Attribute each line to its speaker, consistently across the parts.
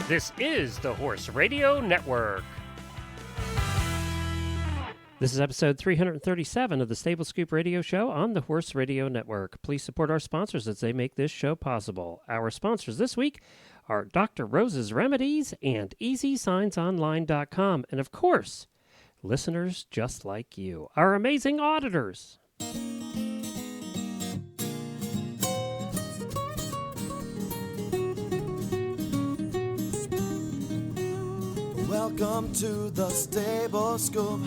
Speaker 1: This is the Horse Radio Network. This is episode 337 of the Stable Scoop Radio Show on the Horse Radio Network. Please support our sponsors as they make this show possible. Our sponsors this week are Dr. Rose's Remedies and EasySignsOnline.com. And of course, listeners just like you, our amazing auditors.
Speaker 2: Welcome to the Stable Scoop,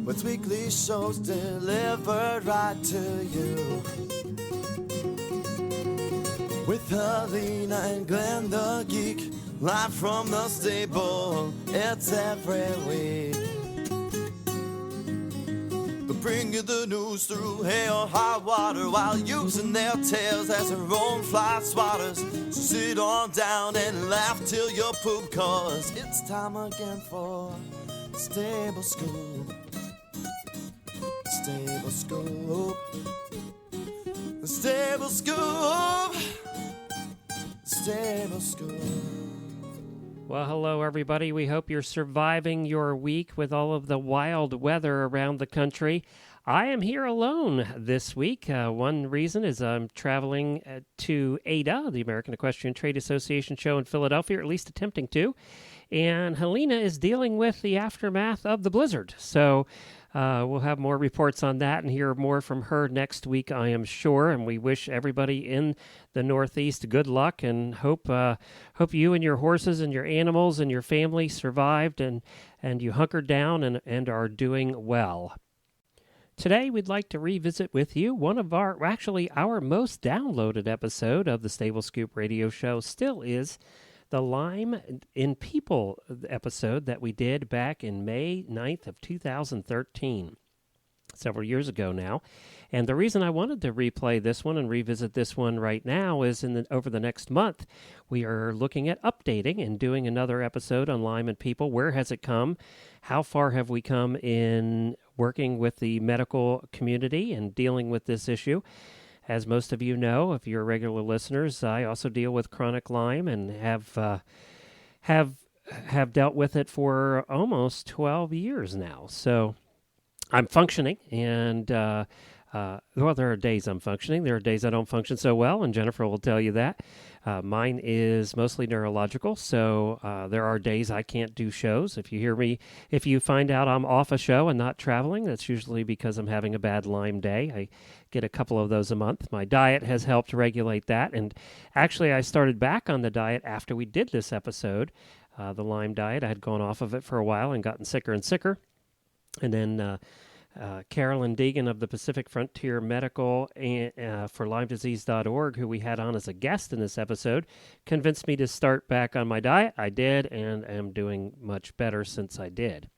Speaker 2: with weekly shows delivered right to you. With Helena and Glenn the Geek, live from the stable, it's every week. They bring you the news through hail or high water, while using their tails as their own fly swatters. So sit on down and laugh till you poop, cause it's time again for Stable Scoop. Stable Scoop. Stable Scoop. Stable Scoop.
Speaker 1: Well, hello, everybody. We hope you're surviving your week with all of the wild weather around the country. I am here alone this week. One reason is I'm traveling to ADA, the American Equestrian Trade Association show in Philadelphia, or at least attempting to. And Helena is dealing with the aftermath of the blizzard. So we'll have more reports on that and hear more from her next week, I am sure. And we wish everybody in the Northeast good luck and hope you and your horses and your animals and your family survived and you hunkered down and are doing well. Today, we'd like to revisit with you one of our most downloaded episode of the Stable Scoop Radio Show still is the Lyme in People episode that we did back in May 9th of 2013, several years ago now. And the reason I wanted to replay this one and revisit this one right now is over the next month, we are looking at updating and doing another episode on Lyme in People. Where has it come? How far have we come in working with the medical community and dealing with this issue? As most of you know, if you're regular listeners, I also deal with chronic Lyme and have dealt with it for almost 12 years now. So I'm functioning, and well, there are days I'm functioning. There are days I don't function so well, and Jennifer will tell you that. Mine is mostly neurological, so there are days I can't do shows. If you find out I'm off a show and not traveling, that's usually because I'm having a bad Lyme day. I get a couple of those a month. My diet has helped regulate that, and actually I started back on the diet after we did this episode, the Lyme diet. I had gone off of it for a while and gotten sicker and sicker, and then Carolyn Deegan of the Pacific Frontier Medical for LymeDisease.org, who we had on as a guest in this episode, convinced me to start back on my diet. I did, and am doing much better since I did.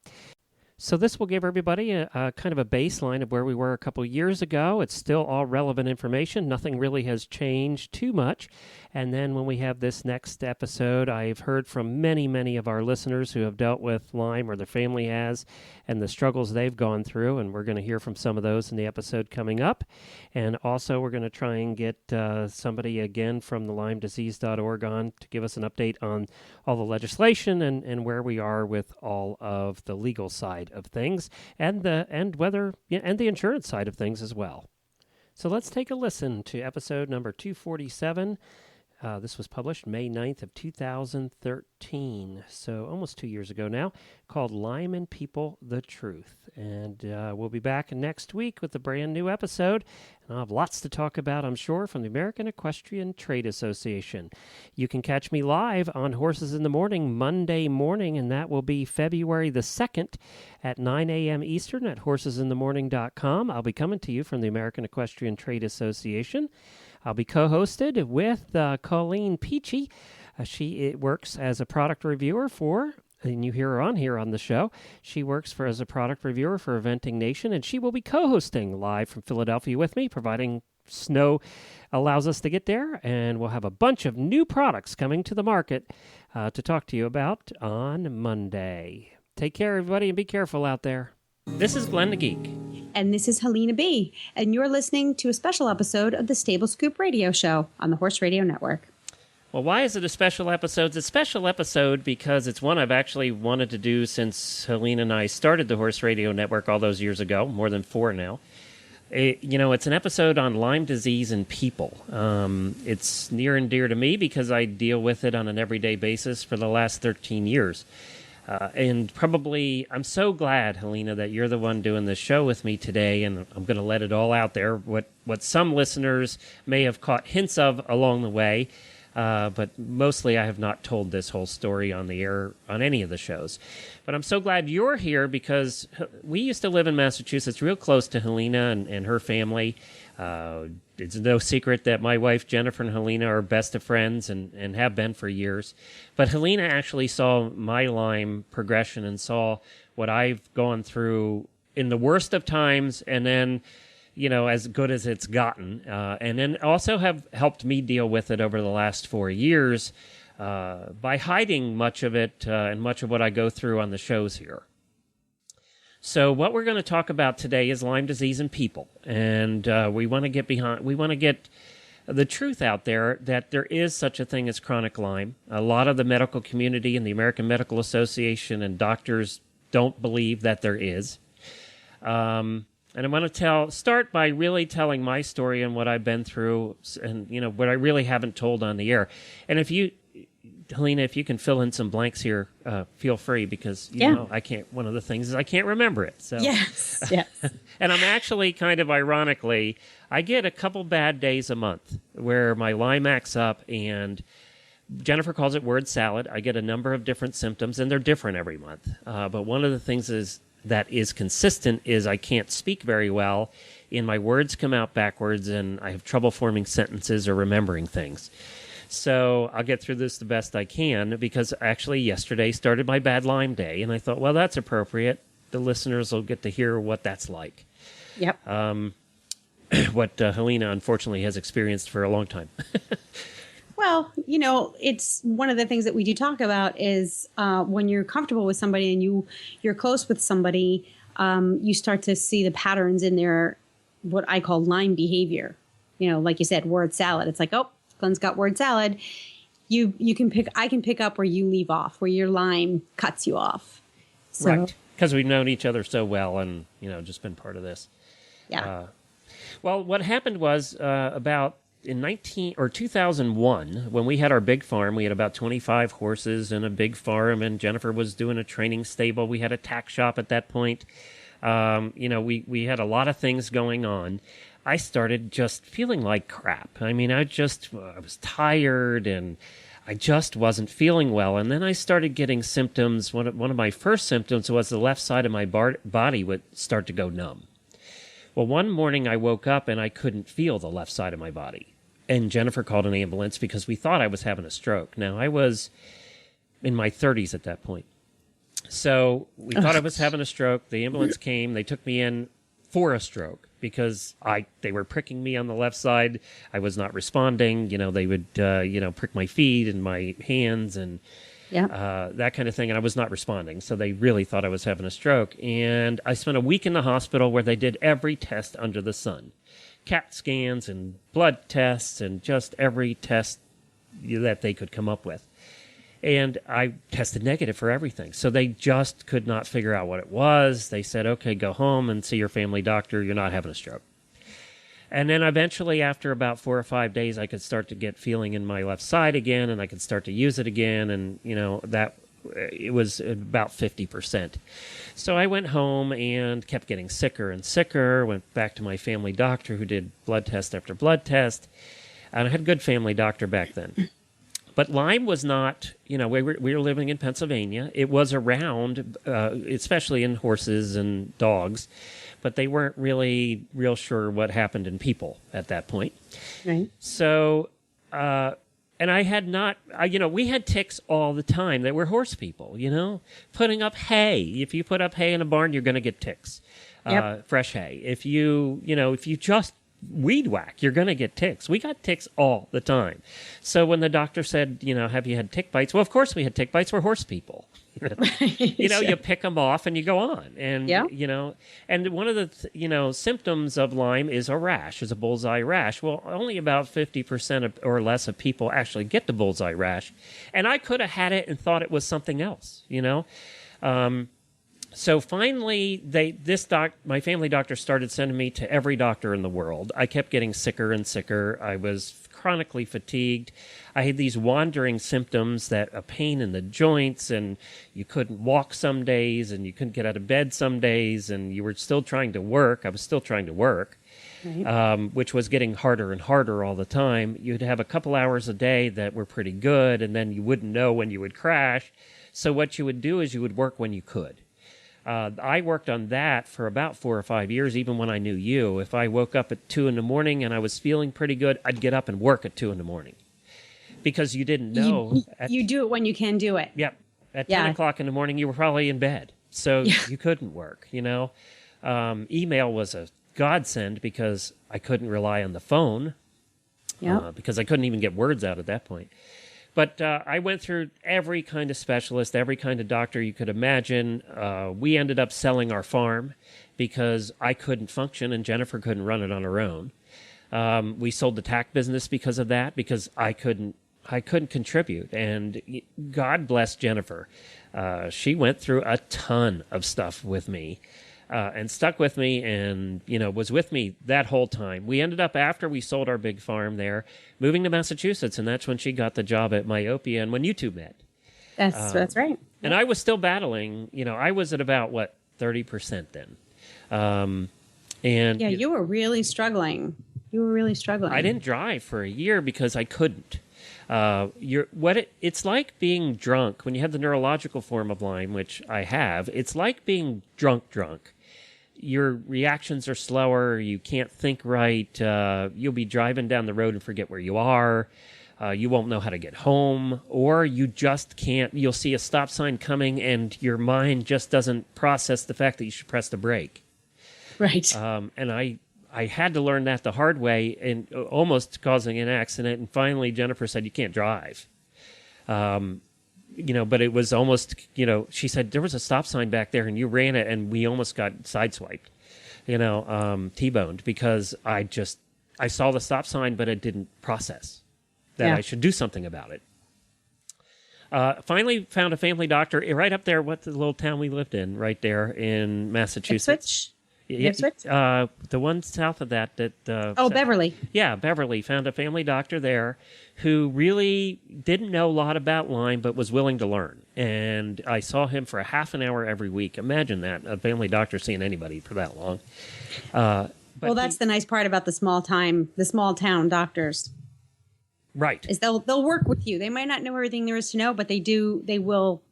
Speaker 1: So this will give everybody a kind of a baseline of where we were a couple years ago. It's still all relevant information. Nothing really has changed too much. And then when we have this next episode, I've heard from many, many of our listeners who have dealt with Lyme or their family has and the struggles they've gone through. And we're going to hear from some of those in the episode coming up. And also we're going to try and get somebody again from the LymeDisease.org on to give us an update on all the legislation and where we are with all of the legal side of things and the insurance side of things as well. So let's take a listen to episode number 247. This was published May 9th of 2013, so almost 2 years ago now, called Lyme in People, The Truth. And we'll be back next week with a brand new episode, and I'll have lots to talk about, I'm sure, from the American Equestrian Trade Association. You can catch me live on Horses in the Morning, Monday morning, and that will be February the 2nd at 9 a.m. Eastern at horsesinthemorning.com. I'll be coming to you from the American Equestrian Trade Association. I'll be co-hosted with Colleen Peachy. She works as a product reviewer and you hear her on here on the show. She works as a product reviewer for Eventing Nation, and she will be co-hosting live from Philadelphia with me, providing snow allows us to get there, and we'll have a bunch of new products coming to the market to talk to you about on Monday. Take care, everybody, and be careful out there. This is Glenn the Geek.
Speaker 3: And this is Helena B. And you're listening to a special episode of the Stable Scoop Radio Show on the Horse Radio Network.
Speaker 1: Well, why is it a special episode? It's a special episode because it's one I've actually wanted to do since Helene and I started the Horse Radio Network all those years ago, more than 4 now. It's an episode on Lyme disease in people. It's near and dear to me because I deal with it on an everyday basis for the last 13 years. And probably, I'm so glad, Helena, that you're the one doing this show with me today, and I'm going to let it all out there, what some listeners may have caught hints of along the way. But mostly I have not told this whole story on the air on any of the shows. But I'm so glad you're here because we used to live in Massachusetts real close to Helena and her family. It's no secret that my wife, Jennifer, and Helena are best of friends and have been for years. But Helena actually saw my Lyme progression and saw what I've gone through in the worst of times and then as good as it's gotten, and then also have helped me deal with it over the last 4 years by hiding much of it and much of what I go through on the shows here. So what we're going to talk about today is Lyme disease in people, and we want to get the truth out there that there is such a thing as chronic Lyme. A lot of the medical community and the American Medical Association and doctors don't believe that there is. And I want to start by really telling my story and what I've been through and, what I really haven't told on the air. And Helena, if you can fill in some blanks here, feel free because, one of the things is I can't remember it. So.
Speaker 3: Yes.
Speaker 1: And I'm actually kind of ironically, I get a couple bad days a month where my Lyme acts up and Jennifer calls it word salad. I get a number of different symptoms and they're different every month. But one of the things that is consistent is I can't speak very well, and my words come out backwards, and I have trouble forming sentences or remembering things. So I'll get through this the best I can, because actually yesterday started my bad Lyme day, and I thought, well, that's appropriate. The listeners will get to hear what that's like.
Speaker 3: Yep.
Speaker 1: What Helena, unfortunately, has experienced for a long time.
Speaker 3: Well, it's one of the things that we do talk about is when you're comfortable with somebody and you're close with somebody, you start to see the patterns in their, what I call Lyme behavior. Like you said, word salad. It's like, oh, Glenn's got word salad. I can pick up where you leave off, where your Lyme cuts you off. So,
Speaker 1: right. Because we've known each other so well and, just been part of this.
Speaker 3: Yeah.
Speaker 1: Well, what happened was about in 2001, when we had our big farm, we had about 25 horses and a big farm, and Jennifer was doing a training stable. We had a tack shop at that point. We had a lot of things going on. I started just feeling like crap. I mean, I was tired and I just wasn't feeling well. And then I started getting symptoms. One of my first symptoms was the left side of my body would start to go numb. Well, one morning I woke up and I couldn't feel the left side of my body. And Jennifer called an ambulance because we thought I was having a stroke. Now, I was in my 30s at that point. So we thought I was having a stroke. The ambulance came. They took me in for a stroke because they were pricking me on the left side. I was not responding. They would, prick my feet and my hands and that kind of thing, and I was not responding. So they really thought I was having a stroke. And I spent a week in the hospital where they did every test under the sun. CAT scans and blood tests and just every test that they could come up with. And I tested negative for everything. So they just could not figure out what it was. They said, okay, go home and see your family doctor. You're not having a stroke. And then eventually, after about 4 or 5 days, I could start to get feeling in my left side again, and I could start to use it again. And, it was about 50%. So I went home and kept getting sicker and sicker, went back to my family doctor who did blood test after blood test. And I had a good family doctor back then. But Lyme was not, we were living in Pennsylvania. It was around, especially in horses and dogs. But they weren't really real sure what happened in people at that point.
Speaker 3: Right.
Speaker 1: So, and I had not, we had ticks all the time that were horse people, putting up hay. If you put up hay in a barn, you're going to get ticks, fresh hay. If you just weed whack. You're going to get ticks. We got ticks all the time. So when the doctor said, have you had tick bites? Well, of course we had tick bites. We're horse people. You pick them off and you go on. And, and one of the, symptoms of Lyme is a rash, is a bullseye rash. Well, only about 50% or less of people actually get the bullseye rash. And I could have had it and thought it was something else, So finally, my family doctor started sending me to every doctor in the world. I kept getting sicker and sicker. I was chronically fatigued. I had these wandering symptoms, a pain in the joints, and you couldn't walk some days, and you couldn't get out of bed some days, and you were still trying to work. I was still trying to work, which was getting harder and harder all the time. You'd have a couple hours a day that were pretty good, and then you wouldn't know when you would crash. So what you would do is you would work when you could. I worked on that for about 4 or 5 years, even when I knew you. If I woke up at 2 a.m. and I was feeling pretty good, I'd get up and work at 2 a.m. Because you didn't know.
Speaker 3: You do it when you can do it.
Speaker 1: Yep. At 10 o'clock in the morning, you were probably in bed. So you couldn't work, Email was a godsend because I couldn't rely on the phone. Because I couldn't even get words out at that point. But I went through every kind of specialist, every kind of doctor you could imagine. We ended up selling our farm because I couldn't function and Jennifer couldn't run it on her own. We sold the tack business because of that, because I couldn't contribute. And God bless Jennifer. She went through a ton of stuff with me. And stuck with me and, was with me that whole time. We ended up, after we sold our big farm there, moving to Massachusetts, and that's when she got the job at Myopia and when you two met.
Speaker 3: That's right.
Speaker 1: And I was still battling. I was at about, 30% then.
Speaker 3: You were really struggling. I
Speaker 1: didn't drive for a year because I couldn't. It's like being drunk when you have the neurological form of Lyme, which I have. It's like being drunk. Your reactions are slower. You can't think right. You'll be driving down the road and forget where you are. You won't know how to get home, or you just can't. You'll see a stop sign coming and your mind just doesn't process the fact that you should press the brake.
Speaker 3: Right.
Speaker 1: And I had to learn that the hard way, and almost causing an accident. And finally, Jennifer said, "You can't drive." But it was almost, she said, there was a stop sign back there and you ran it and we almost got sideswiped, T-boned, because I saw the stop sign, but it didn't process that I should do something about it. Finally found a family doctor right up there, the little town we lived in, right there in Massachusetts.
Speaker 3: Ipswich?
Speaker 1: The one south of that.
Speaker 3: Beverly.
Speaker 1: Yeah, Beverly. Found a family doctor there who really didn't know a lot about Lyme, but was willing to learn. And I saw him for a half an hour every week. Imagine that, a family doctor seeing anybody for that long.
Speaker 3: That's the nice part about the small town doctors.
Speaker 1: Right.
Speaker 3: Is they'll work with you. They might not know everything there is to know, but they will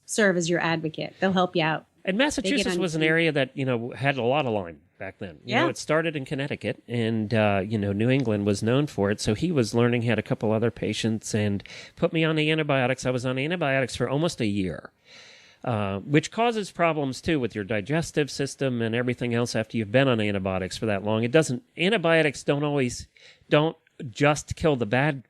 Speaker 3: serve as your advocate. They'll help you out.
Speaker 1: And Massachusetts was an area that, had a lot of Lyme back then. It started in Connecticut, and, New England was known for it. So he was learning, had a couple other patients, and put me on the antibiotics. I was on antibiotics for almost a year, which causes problems, too, with your digestive system and everything else after you've been on antibiotics for that long. Antibiotics don't just kill the bad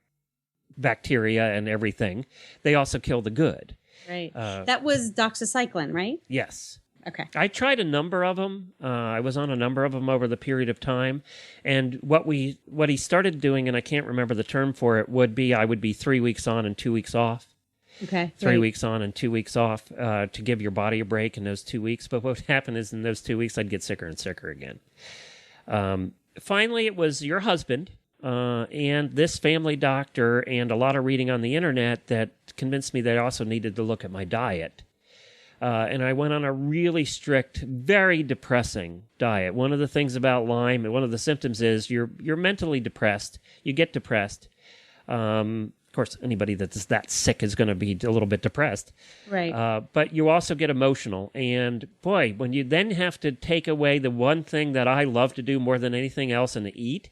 Speaker 1: bacteria and everything. They also kill the good.
Speaker 3: Right. That was doxycycline, right?
Speaker 1: Yes.
Speaker 3: Okay.
Speaker 1: I tried a number of them. I was on a number of them over the period of time. And what he started doing, and I can't remember the term for it, I would be 3 weeks on and 2 weeks off.
Speaker 3: Okay.
Speaker 1: 3 weeks on and 2 weeks off to give your body a break in those 2 weeks. But what happened is in those 2 weeks, I'd get sicker and sicker again. Finally, it was your husband and this family doctor and a lot of reading on the internet that convinced me that I also needed to look at my diet. And I went on a really strict, very depressing diet. One of the things about Lyme, and one of the symptoms is you're mentally depressed. You get depressed. Of course, anybody that's that sick is going to be a little bit depressed.
Speaker 3: Right.
Speaker 1: But you also get emotional. And boy, when you then have to take away the one thing that I love to do more than anything else and to eat,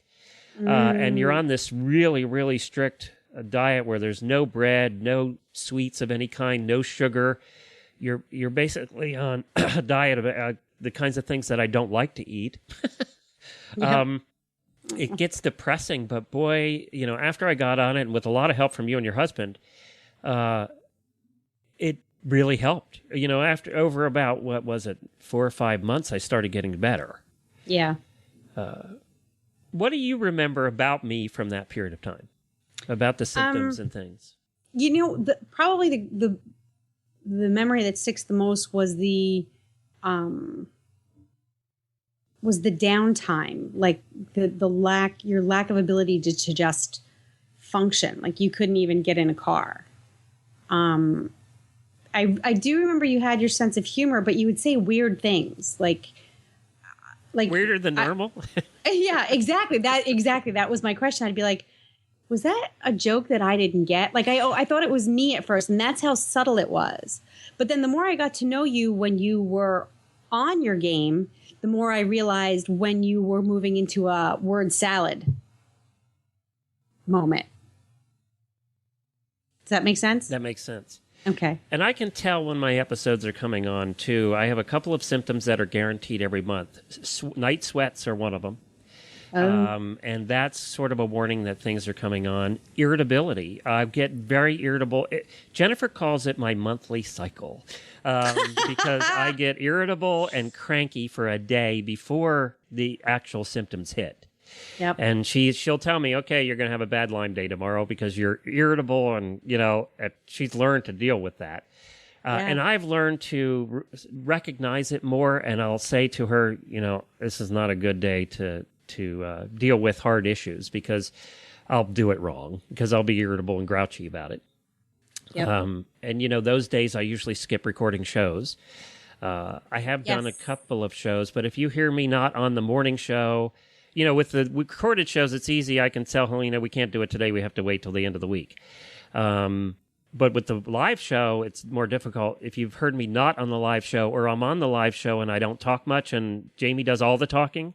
Speaker 1: and you're on this really, really strict diet where there's no bread, no sweets of any kind, no sugar. You're basically on a diet of the kinds of things that I don't like to eat.
Speaker 3: Yeah.
Speaker 1: it gets depressing. But boy, after I got on it, and with a lot of help from you and your husband, it really helped. After over about, what was it, 4 or 5 months, I started getting better.
Speaker 3: Yeah.
Speaker 1: What do you remember about me from that period of time? About the symptoms and things?
Speaker 3: Probably the memory that sticks the most was the downtime, like your lack of ability to just function. Like you couldn't even get in a car. I do remember you had your sense of humor, but you would say weird things like
Speaker 1: weirder than normal.
Speaker 3: Yeah, exactly. That was my question. I'd be like, was that a joke that I didn't get? Like I thought it was me at first, and that's how subtle it was. But then the more I got to know you when you were on your game, the more I realized when you were moving into a word salad moment. Does that make sense?
Speaker 1: That makes sense.
Speaker 3: Okay.
Speaker 1: And I can tell when my episodes are coming on, too. I have a couple of symptoms that are guaranteed every month. Night sweats are one of them. And that's sort of a warning that things are coming on. Irritability. I get very irritable. Jennifer calls it my monthly cycle because I get irritable and cranky for a day before the actual symptoms hit.
Speaker 3: Yep.
Speaker 1: And she'll tell me, okay, you're going to have a bad Lyme day tomorrow because you're irritable, and she's learned to deal with that. And I've learned to recognize it more, and I'll say to her, this is not a good day to deal with hard issues because I'll do it wrong because I'll be irritable and grouchy about it.
Speaker 3: Yep.
Speaker 1: And those days I usually skip recording shows. I have done a couple of shows, but if you hear me not on the morning show, with the recorded shows, it's easy. I can tell Helena we can't do it today. We have to wait till the end of the week. But with the live show, it's more difficult. If you've heard me not on the live show, or I'm on the live show and I don't talk much and Jamie does all the talking,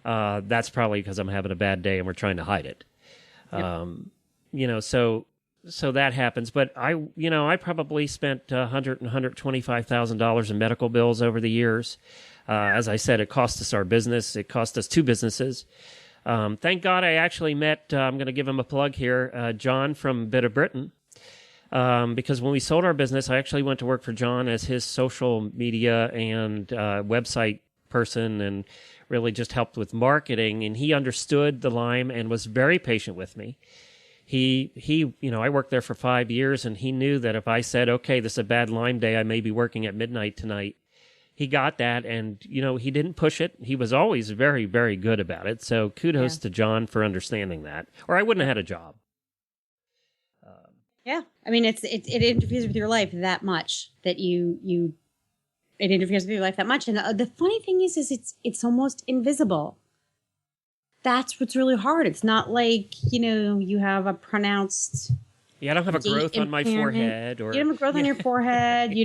Speaker 1: that's probably because I'm having a bad day and we're trying to hide it. Yep. So that happens. But I probably spent $125,000 in medical bills over the years. As I said, it cost us our business. It cost us 2 businesses. Thank God I actually met, I'm going to give him a plug here, John from Bit of Britain. Because when we sold our business, I actually went to work for John as his social media and website person, and really just helped with marketing. And he understood the Lyme and was very patient with me. I worked there for 5 years, and he knew that if I said, okay, this is a bad Lyme day, I may be working at midnight tonight, he got that, and, he didn't push it. He was always very, very good about it. So kudos to John for understanding that, or I wouldn't have had a job.
Speaker 3: Yeah. I mean, it interferes with your life that much that it interferes with your life that much. And the funny thing is it's almost invisible. That's what's really hard. It's not like, you have a pronounced...
Speaker 1: Yeah, I don't have a growth on my forehead. Or
Speaker 3: you don't have a growth on your forehead. You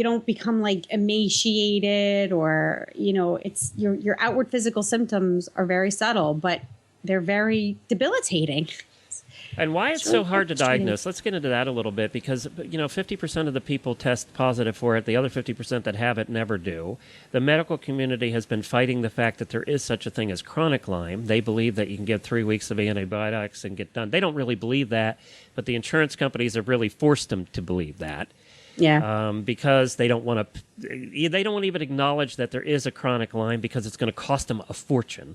Speaker 3: don't become like emaciated, or, it's your outward physical symptoms are very subtle, but they're very debilitating.
Speaker 1: And why it's so hard to diagnose, let's get into that a little bit, because 50% of the people test positive for it. The other 50% that have it never do. The medical community has been fighting the fact that there is such a thing as chronic Lyme. They believe that you can get 3 weeks of antibiotics and get done. They don't really believe that, but the insurance companies have really forced them to believe that.
Speaker 3: Yeah.
Speaker 1: Because they don't want to even acknowledge that there is a chronic Lyme because it's going to cost them a fortune.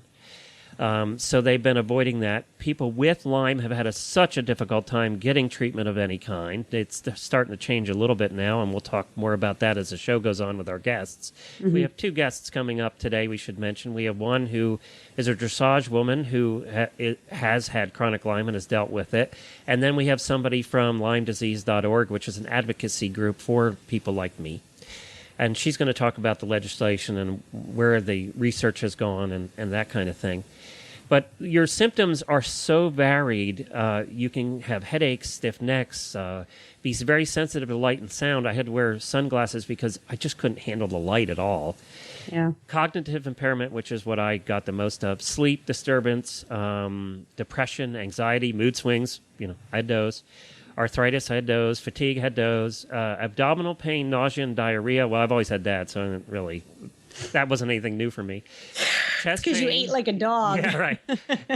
Speaker 1: So they've been avoiding that. People with Lyme have had such a difficult time getting treatment of any kind. It's starting to change a little bit now, and we'll talk more about that as the show goes on with our guests. Mm-hmm. We have 2 guests coming up today we should mention. We have one who is a dressage woman who has had chronic Lyme and has dealt with it. And then we have somebody from LymeDisease.org, which is an advocacy group for people like me. And she's going to talk about the legislation and where the research has gone and that kind of thing. But your symptoms are so varied. You can have headaches, stiff necks, be very sensitive to light and sound. I had to wear sunglasses because I just couldn't handle the light at all.
Speaker 3: Yeah.
Speaker 1: Cognitive impairment, which is what I got the most of. Sleep disturbance, depression, anxiety, mood swings. I had those. Arthritis, I had those. Fatigue, I had those. Abdominal pain, nausea, and diarrhea. Well, I've always had that, so that wasn't anything new for me. chest
Speaker 3: because you
Speaker 1: pain.
Speaker 3: ate like a dog.
Speaker 1: Yeah, right.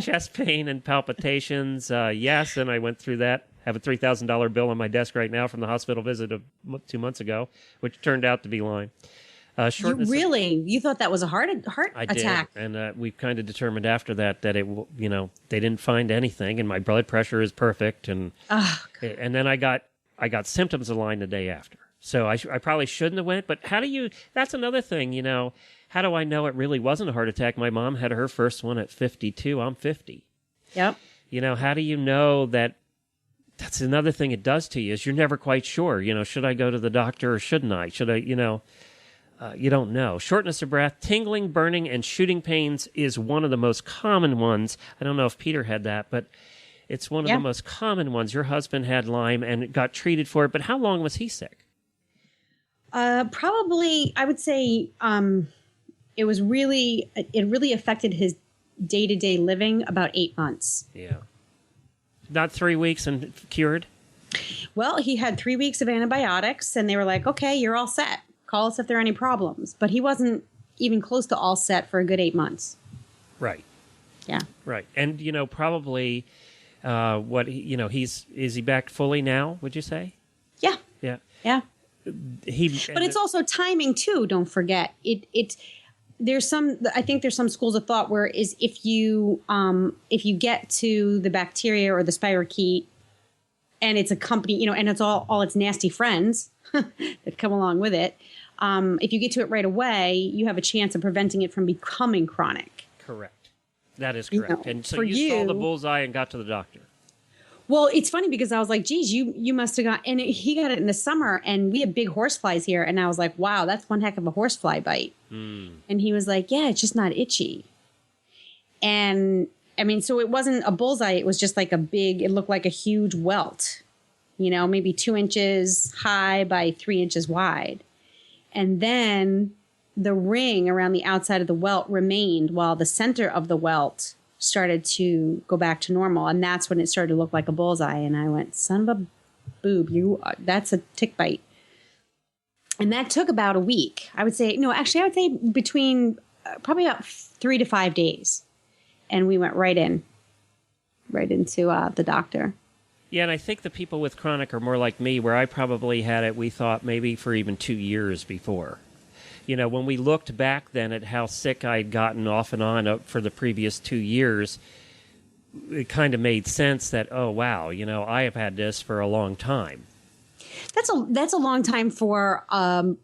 Speaker 1: Chest pain and palpitations. Yes, and I went through that. Have a $3,000 bill on my desk right now from the hospital visit of 2 months ago, which turned out to be Lyme.
Speaker 3: You thought that was a heart
Speaker 1: I
Speaker 3: attack?
Speaker 1: did, and we kind of determined after that they didn't find anything, and my blood pressure is perfect, and then I got symptoms of Lyme the day after. So I probably shouldn't have went, but that's another thing, how do I know it really wasn't a heart attack? My mom had her first one at 52. I'm 50.
Speaker 3: Yep.
Speaker 1: How do you know that? That's another thing it does to you is you're never quite sure, should I go to the doctor or shouldn't I? Should I, you don't know. Shortness of breath, tingling, burning, and shooting pains is one of the most common ones. I don't know if Peter had that, but it's one of the most common ones. Your husband had Lyme and got treated for it, but how long was he sick?
Speaker 3: Probably, I would say it really affected his day-to-day living about 8 months.
Speaker 1: Yeah. Not 3 weeks and cured?
Speaker 3: Well, he had 3 weeks of antibiotics, and they were like, okay, you're all set. Call us if there are any problems. But he wasn't even close to all set for a good 8 months.
Speaker 1: Right.
Speaker 3: Yeah.
Speaker 1: Right. And, probably is he back fully now, would you say?
Speaker 3: Yeah.
Speaker 1: Yeah.
Speaker 3: Yeah. But it's also timing too. Don't forget there's some schools of thought where is if you get to the bacteria or the spirochete and it's a company, and it's all its nasty friends that come along with it. If you get to it right away, you have a chance of preventing it from becoming chronic.
Speaker 1: Correct. That is correct. And so you saw the bullseye and got to the doctor.
Speaker 3: Well, it's funny because I was like, geez, you must have got, and he got it in the summer, and we have big horseflies here. And I was like, wow, that's one heck of a horsefly bite. And he was like, yeah, it's just not itchy. And I mean, so it wasn't a bullseye. It was just like it looked like a huge welt, maybe 2 inches high by 3 inches wide. And then the ring around the outside of the welt remained while the center of the welt started to go back to normal. And that's when it started to look like a bullseye. And I went, son of a boob, that's a tick bite. And that took about a week. I would say between probably about 3 to 5 days. And we went right into the doctor.
Speaker 1: Yeah, and I think the people with chronic are more like me, where I probably had it, we thought, maybe for even 2 years before. When we looked back then at how sick I'd gotten off and on for the previous 2 years, it kind of made sense that, oh, wow, I have had this for a long time.
Speaker 3: That's a long time for, a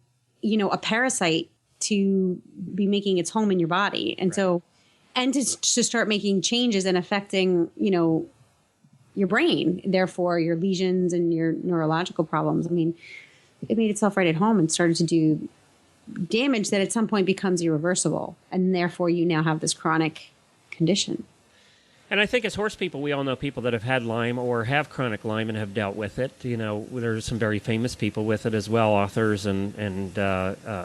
Speaker 3: parasite to be making its home in your body. And so, and to start making changes and affecting, your brain, therefore your lesions and your neurological problems. I mean, it made itself right at home and started to do damage that at some point becomes irreversible. And therefore you now have this chronic condition.
Speaker 1: And I think as horse people, we all know people that have had Lyme or have chronic Lyme and have dealt with it. There's some very famous people with it as well, authors and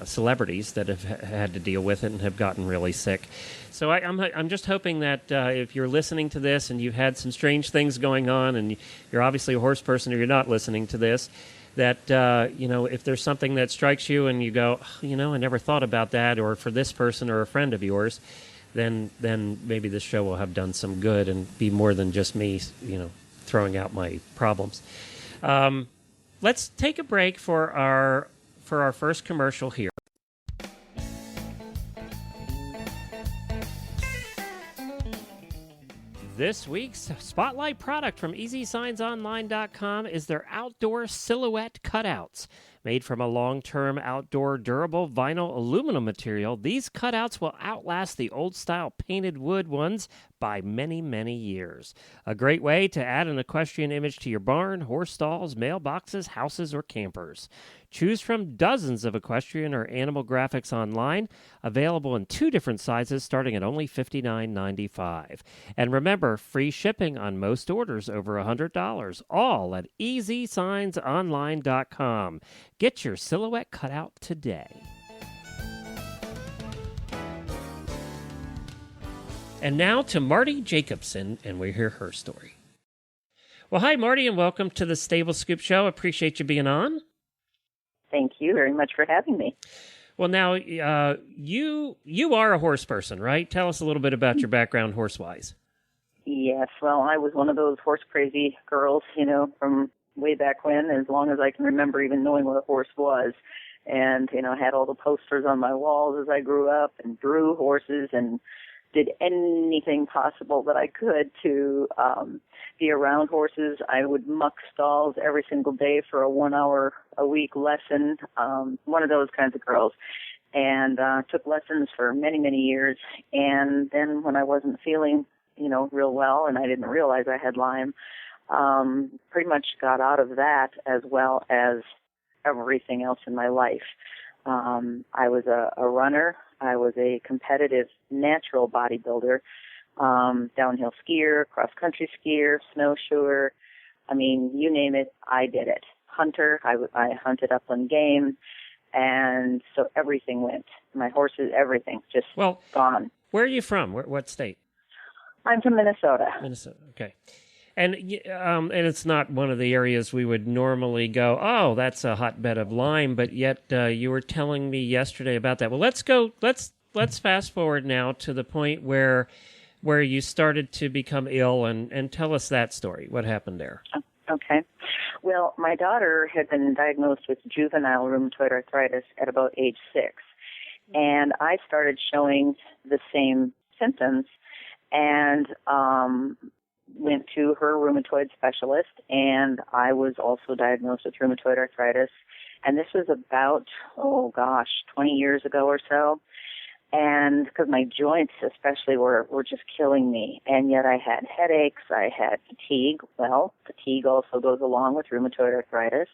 Speaker 1: celebrities that have had to deal with it and have gotten really sick. So I'm just hoping that if you're listening to this and you've had some strange things going on and you're obviously a horse person or you're not listening to this, that, if there's something that strikes you and you go, I never thought about that, or for this person or a friend of yours, then maybe this show will have done some good and be more than just me, throwing out my problems. Let's take a break for our first commercial here. This week's spotlight product from EasySignsOnline.com is their outdoor silhouette cutouts. Made from a long-term outdoor durable vinyl aluminum material, these cutouts will outlast the old-style painted wood ones by many, many years. A great way to add an equestrian image to your barn, horse stalls, mailboxes, houses, or campers. Choose from dozens of equestrian or animal graphics online, available in 2 different sizes starting at only $59.95. And remember, free shipping on most orders over $100, all at EasySignsOnline.com. Get your silhouette cutout today. And now to Marty Jacobson, and we hear her story. Well, hi, Marty, and welcome to the Stable Scoop Show. Appreciate you being on.
Speaker 4: Thank you very much for having me.
Speaker 1: Well, now you are a horse person, right? Tell us a little bit about your background horse-wise.
Speaker 4: Yes, well, I was one of those horse crazy girls, from way back when, as long as I can remember even knowing what a horse was. And, had all the posters on my walls as I grew up and drew horses and did anything possible that I could to be around horses. I would muck stalls every single day for a 1 hour a week lesson, one of those kinds of girls. And took lessons for many, many years. And then when I wasn't feeling real well, and I didn't realize I had Lyme, pretty much got out of that as well as everything else in my life. I was a runner. I was a competitive natural bodybuilder, downhill skier, cross-country skier, snowshoer. I mean, you name it, I did it. Hunter, I hunted upland game, and so everything went. My horses, everything, just gone.
Speaker 1: Where are you from? What state?
Speaker 4: I'm from Minnesota.
Speaker 1: Minnesota, okay. And it's not one of the areas we would normally go, oh, that's a hotbed of Lyme, but yet you were telling me yesterday about that. Well, let's fast forward now to the point where you started to become ill, and tell us that story. What happened there?
Speaker 4: Okay. Well, my daughter had been diagnosed with juvenile rheumatoid arthritis at about age 6, and I started showing the same symptoms, and went to her rheumatoid specialist, and I was also diagnosed with rheumatoid arthritis. And this was about, 20 years ago or so. And because my joints especially were just killing me. And yet I had headaches, I had fatigue. Well, fatigue also goes along with rheumatoid arthritis.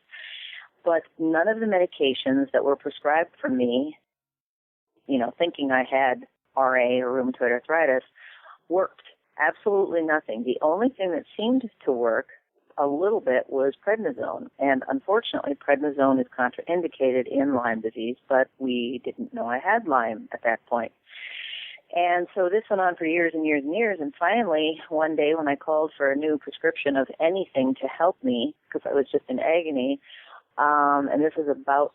Speaker 4: But none of the medications that were prescribed for me, thinking I had RA or rheumatoid arthritis, worked. Absolutely nothing. The only thing that seemed to work a little bit was prednisone. And unfortunately, prednisone is contraindicated in Lyme disease, but we didn't know I had Lyme at that point. And so this went on for years and years and years. And finally, one day when I called for a new prescription of anything to help me, because I was just in agony, and this was about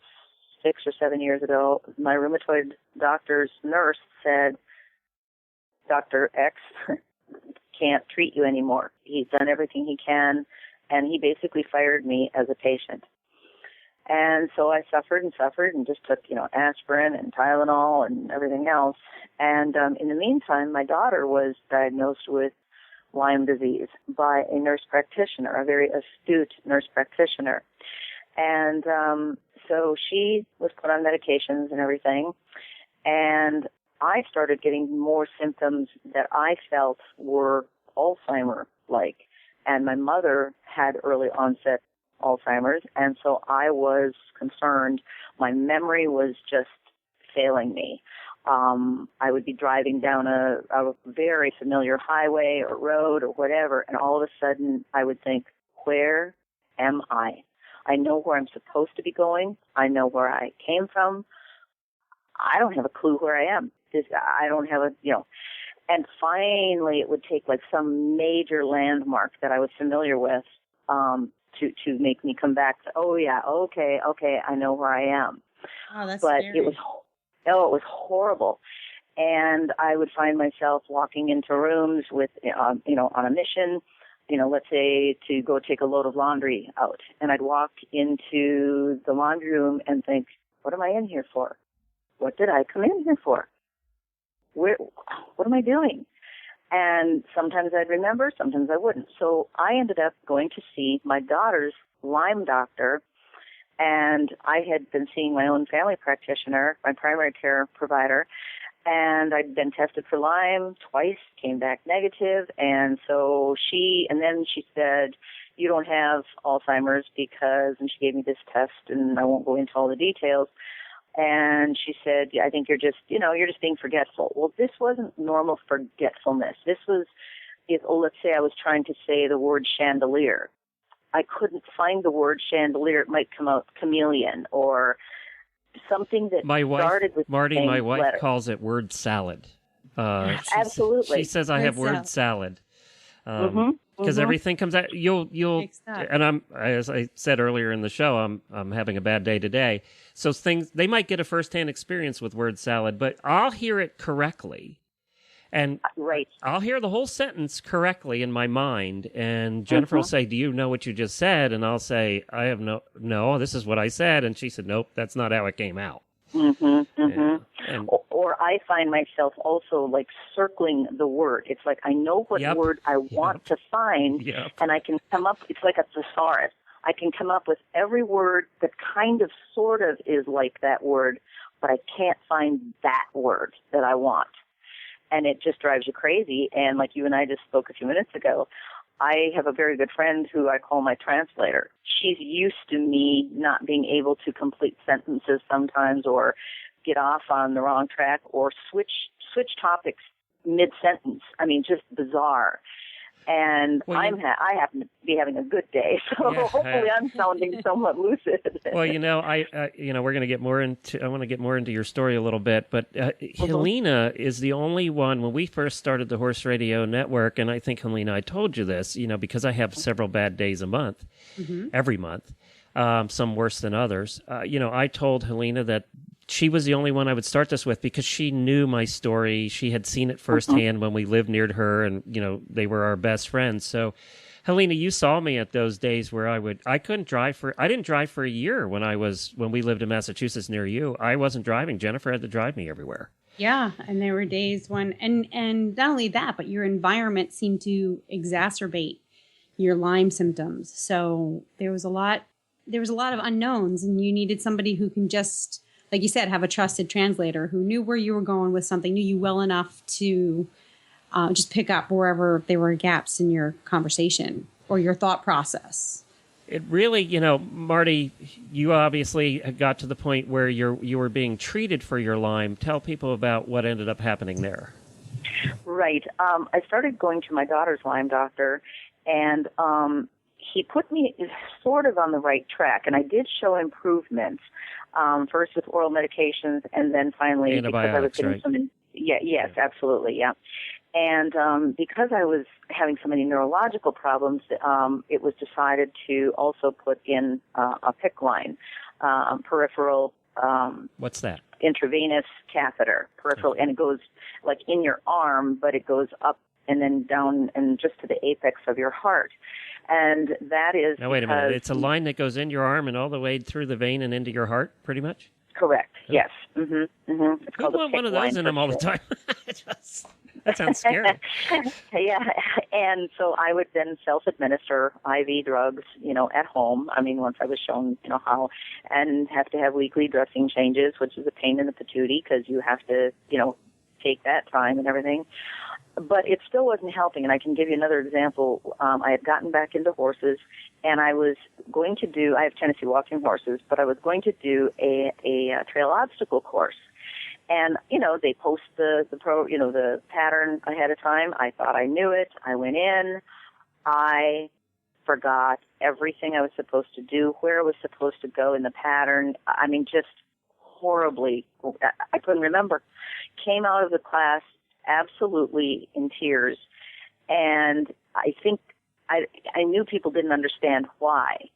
Speaker 4: 6 or 7 years ago, my rheumatoid doctor's nurse said, Dr. X can't treat you anymore. He's done everything he can, and he basically fired me as a patient. And so I suffered and just took, aspirin and Tylenol and everything else. And in the meantime, my daughter was diagnosed with Lyme disease by a nurse practitioner, a very astute nurse practitioner. And so she was put on medications and everything, and I started getting more symptoms that I felt were Alzheimer-like. And my mother had early onset Alzheimer's, and so I was concerned. My memory was just failing me. I would be driving down a very familiar highway or road or whatever, and all of a sudden I would think, where am I? I know where I'm supposed to be going. I know where I came from. I don't have a clue where I am. I don't have and finally it would take like some major landmark that I was familiar with to make me come back to, okay, I know where I am.
Speaker 3: Oh, that's
Speaker 4: but
Speaker 3: scary.
Speaker 4: it was horrible. And I would find myself walking into rooms with, on a mission, let's say to go take a load of laundry out. And I'd walk into the laundry room and think, what am I in here for? What did I come in here for? What am I doing? And sometimes I'd remember, sometimes I wouldn't. So I ended up going to see my daughter's Lyme doctor, and I had been seeing my own family practitioner, my primary care provider, and I'd been tested for Lyme twice, came back negative, and so she said, you don't have Alzheimer's and she gave me this test, and I won't go into all the details. And she said, I think you're just being forgetful. Well, this wasn't normal forgetfulness. This was, let's say I was trying to say the word chandelier. I couldn't find the word chandelier. It might come out chameleon or something that started with
Speaker 1: Marty, my wife
Speaker 4: letter.
Speaker 1: calls it word salad.
Speaker 4: Absolutely.
Speaker 1: She says I have word salad. because everything comes out. You'll,
Speaker 3: Makes that.
Speaker 1: and as I said earlier in the show, I'm having a bad day today. So they might get a firsthand experience with word salad, but I'll hear it correctly. And
Speaker 4: Right.
Speaker 1: I'll hear the whole sentence correctly in my mind, and Jennifer will say, "Do you know what you just said?" And I'll say, "I have no, this is what I said." And she said, "Nope, that's not how it came out." Yeah. And,
Speaker 4: Or I find myself also like circling the word. It's like I know what word I want to find, and I can come up. It's like a thesaurus. I can come up with every word that kind of, sort of is like that word, but I can't find that word that I want. And it just drives you crazy. And like you and I just spoke a few minutes ago, I have a very good friend who I call my translator. She's used to me not being able to complete sentences sometimes, or get off on the wrong track, or switch topics mid-sentence. I mean, just bizarre. And I happen to be having a good day, so hopefully I'm sounding somewhat lucid.
Speaker 1: Well, we're going to get more into. I want to get more into your story a little bit, but Helena is the only one. When we first started the Horse Radio Network, and I think Helena, I told you this, because I have several bad days a month, every month, some worse than others. I told Helena that she was the only one I would start this with because she knew my story. She had seen it firsthand when we lived near her, and they were our best friends. So, Helena, you saw me at those days where I didn't drive for a year when we lived in Massachusetts near you. I wasn't driving. Jennifer had to drive me everywhere.
Speaker 3: Yeah, and there were days when, and not only that, but your environment seemed to exacerbate your Lyme symptoms. So there was a lot of unknowns, and you needed somebody who can just, like you said, have a trusted translator who knew where you were going with something, knew you well enough to just pick up wherever there were gaps in your conversation or your thought process.
Speaker 1: It really, Marty, you obviously got to the point where you were being treated for your Lyme. Tell people about what ended up happening there.
Speaker 4: Right. I started going to my daughter's Lyme doctor, and he put me sort of on the right track, and I did show improvement, first with oral medications, and then finally because I was getting some. Yes, absolutely, yeah. And because I was having so many neurological problems, it was decided to also put in a PICC line, peripheral.
Speaker 1: What's that?
Speaker 4: Intravenous catheter, peripheral, and it goes like in your arm, but it goes up and then down and just to the apex of your heart. And that is.
Speaker 1: Now, wait a minute. It's a line that goes in your arm and all the way through the vein and into your heart, pretty much?
Speaker 4: Correct. Oh. Yes. It's called a PICC
Speaker 1: one of those in them all the time? That sounds scary.
Speaker 4: Yeah. And so I would then self-administer IV drugs, at home. I mean, once I was shown, how, and have to have weekly dressing changes, which is a pain in the patootie because you have to, take that time and everything. But it still wasn't helping, and I can give you another example. I had gotten back into horses, and I was going to do, I have Tennessee walking horses, but I was going to do a trail obstacle course. And, they post the pattern ahead of time. I thought I knew it. I went in. I forgot everything I was supposed to do, where I was supposed to go in the pattern. I mean, just horribly. I couldn't remember. Came out of the class absolutely in tears, and I think I knew people didn't understand why,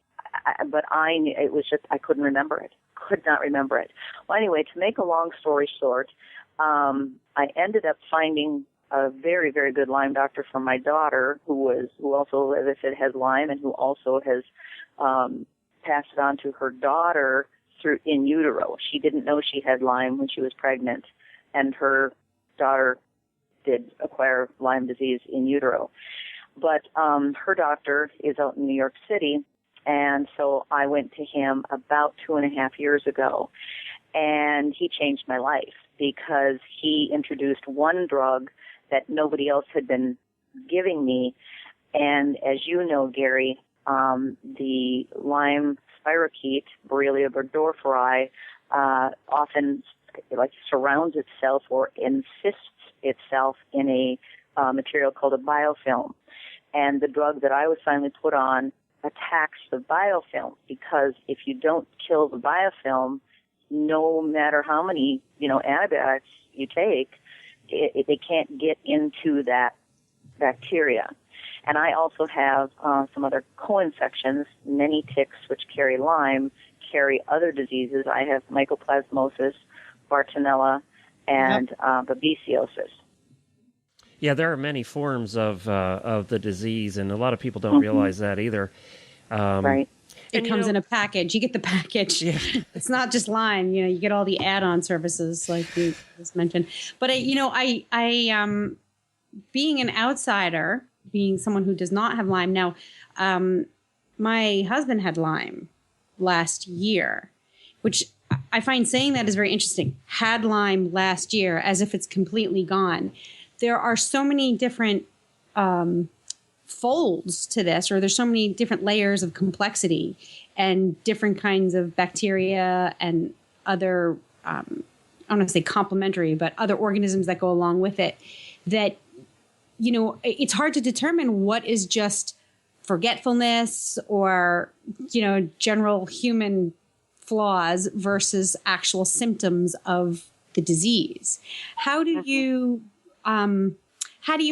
Speaker 4: but I knew it was just I couldn't remember it. Could not remember it. Well, anyway, to make a long story short, I ended up finding a very, very good Lyme doctor for my daughter, who also, as I said, has Lyme, and who also has passed it on to her daughter through in utero. She didn't know she had Lyme when she was pregnant, and her daughter did acquire Lyme disease in utero. But her doctor is out in New York City, and so I went to him about 2.5 years ago, and he changed my life because he introduced one drug that nobody else had been giving me. And as you know, Gary, the Lyme spirochete, Borrelia burgdorferi, often surrounds itself or encysts itself in a material called a biofilm. And the drug that I was finally put on attacks the biofilm, because if you don't kill the biofilm, no matter how many, antibiotics you take, they can't get into that bacteria. And I also have some other co-infections. Many ticks which carry Lyme carry other diseases. I have mycoplasmosis, Bartonella, and babesiosis.
Speaker 1: Yeah, there are many forms of the disease, and a lot of people don't realize that either.
Speaker 4: Right.
Speaker 3: It comes in a package. You get the package. Yeah. It's not just Lyme. You get all the add-on services like you just mentioned. But I being an outsider, being someone who does not have Lyme now, my husband had Lyme last year, which I find saying that is very interesting. Had Lyme last year, as if it's completely gone. There are so many different folds to this, or there's so many different layers of complexity and different kinds of bacteria and other, I don't want to say complementary, but other organisms that go along with it, that, it's hard to determine what is just forgetfulness or, general human flaws versus actual symptoms of the disease. How do you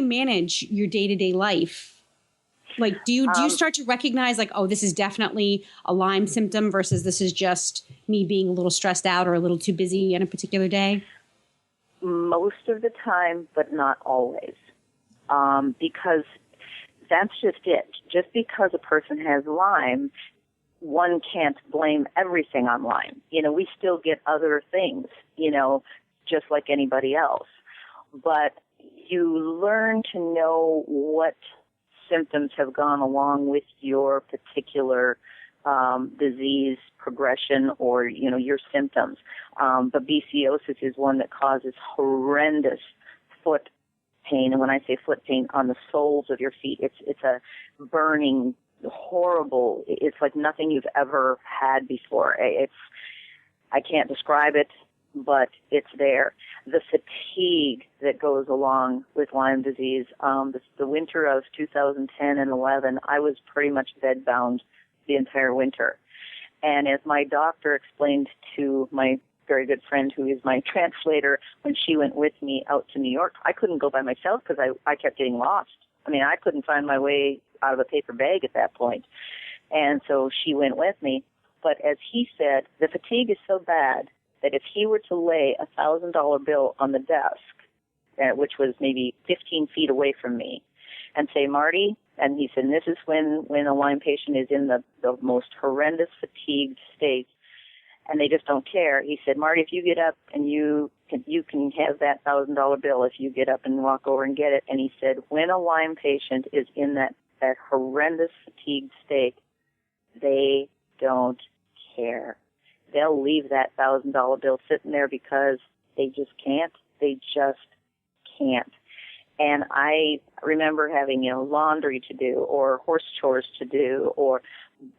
Speaker 3: manage your day-to-day life? Like, do you start to recognize, like, oh, this is definitely a Lyme symptom versus this is just me being a little stressed out or a little too busy on a particular day?
Speaker 4: Most of the time, but not always. Because that's just it. Just because a person has Lyme, one can't blame everything on Lyme. We still get other things, just like anybody else. But you learn to know what symptoms have gone along with your particular disease progression or, your symptoms. Babesiosis is one that causes horrendous foot pain. And when I say foot pain, on the soles of your feet, it's a burning, horrible, it's like nothing you've ever had before. I can't describe it, but it's there. The fatigue that goes along with Lyme disease, the winter of 2010 and 11, I was pretty much bedbound the entire winter. And as my doctor explained to my very good friend who is my translator when she went with me out to New York, I couldn't go by myself because I kept getting lost. I mean, I couldn't find my way out of a paper bag at that point. And so she went with me. But as he said, the fatigue is so bad that if he were to lay a $1,000 bill on the desk, which was maybe 15 feet away from me, and say, Marty, and he said, and this is when a Lyme patient is in the most horrendous fatigued state, and they just don't care. He said, Marty, if you get up and you can have that $1,000 bill if you get up and walk over and get it. And he said, when a Lyme patient is in that horrendous fatigued state, they don't care. They'll leave that $1,000 bill sitting there because they just can't. They just can't. And I remember having, laundry to do or horse chores to do, or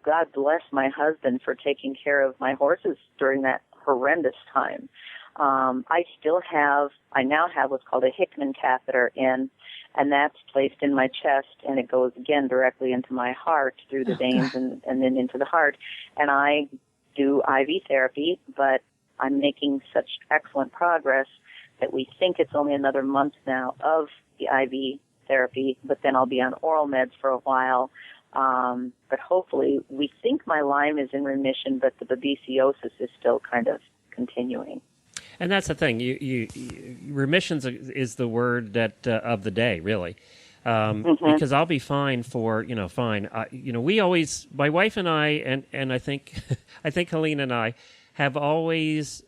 Speaker 4: God bless my husband for taking care of my horses during that horrendous time. I now have what's called a Hickman catheter in, and that's placed in my chest, and it goes again directly into my heart through the veins and then into the heart. And I do IV therapy, but I'm making such excellent progress that we think it's only another month now of the IV therapy, but then I'll be on oral meds for a while. But hopefully, we think my Lyme is in remission, but the babesiosis is still kind of continuing.
Speaker 1: And that's the thing. Remissions is the word that of the day, really. Because I'll be fine for, fine. We always, my wife and I, and I think Helena and I have always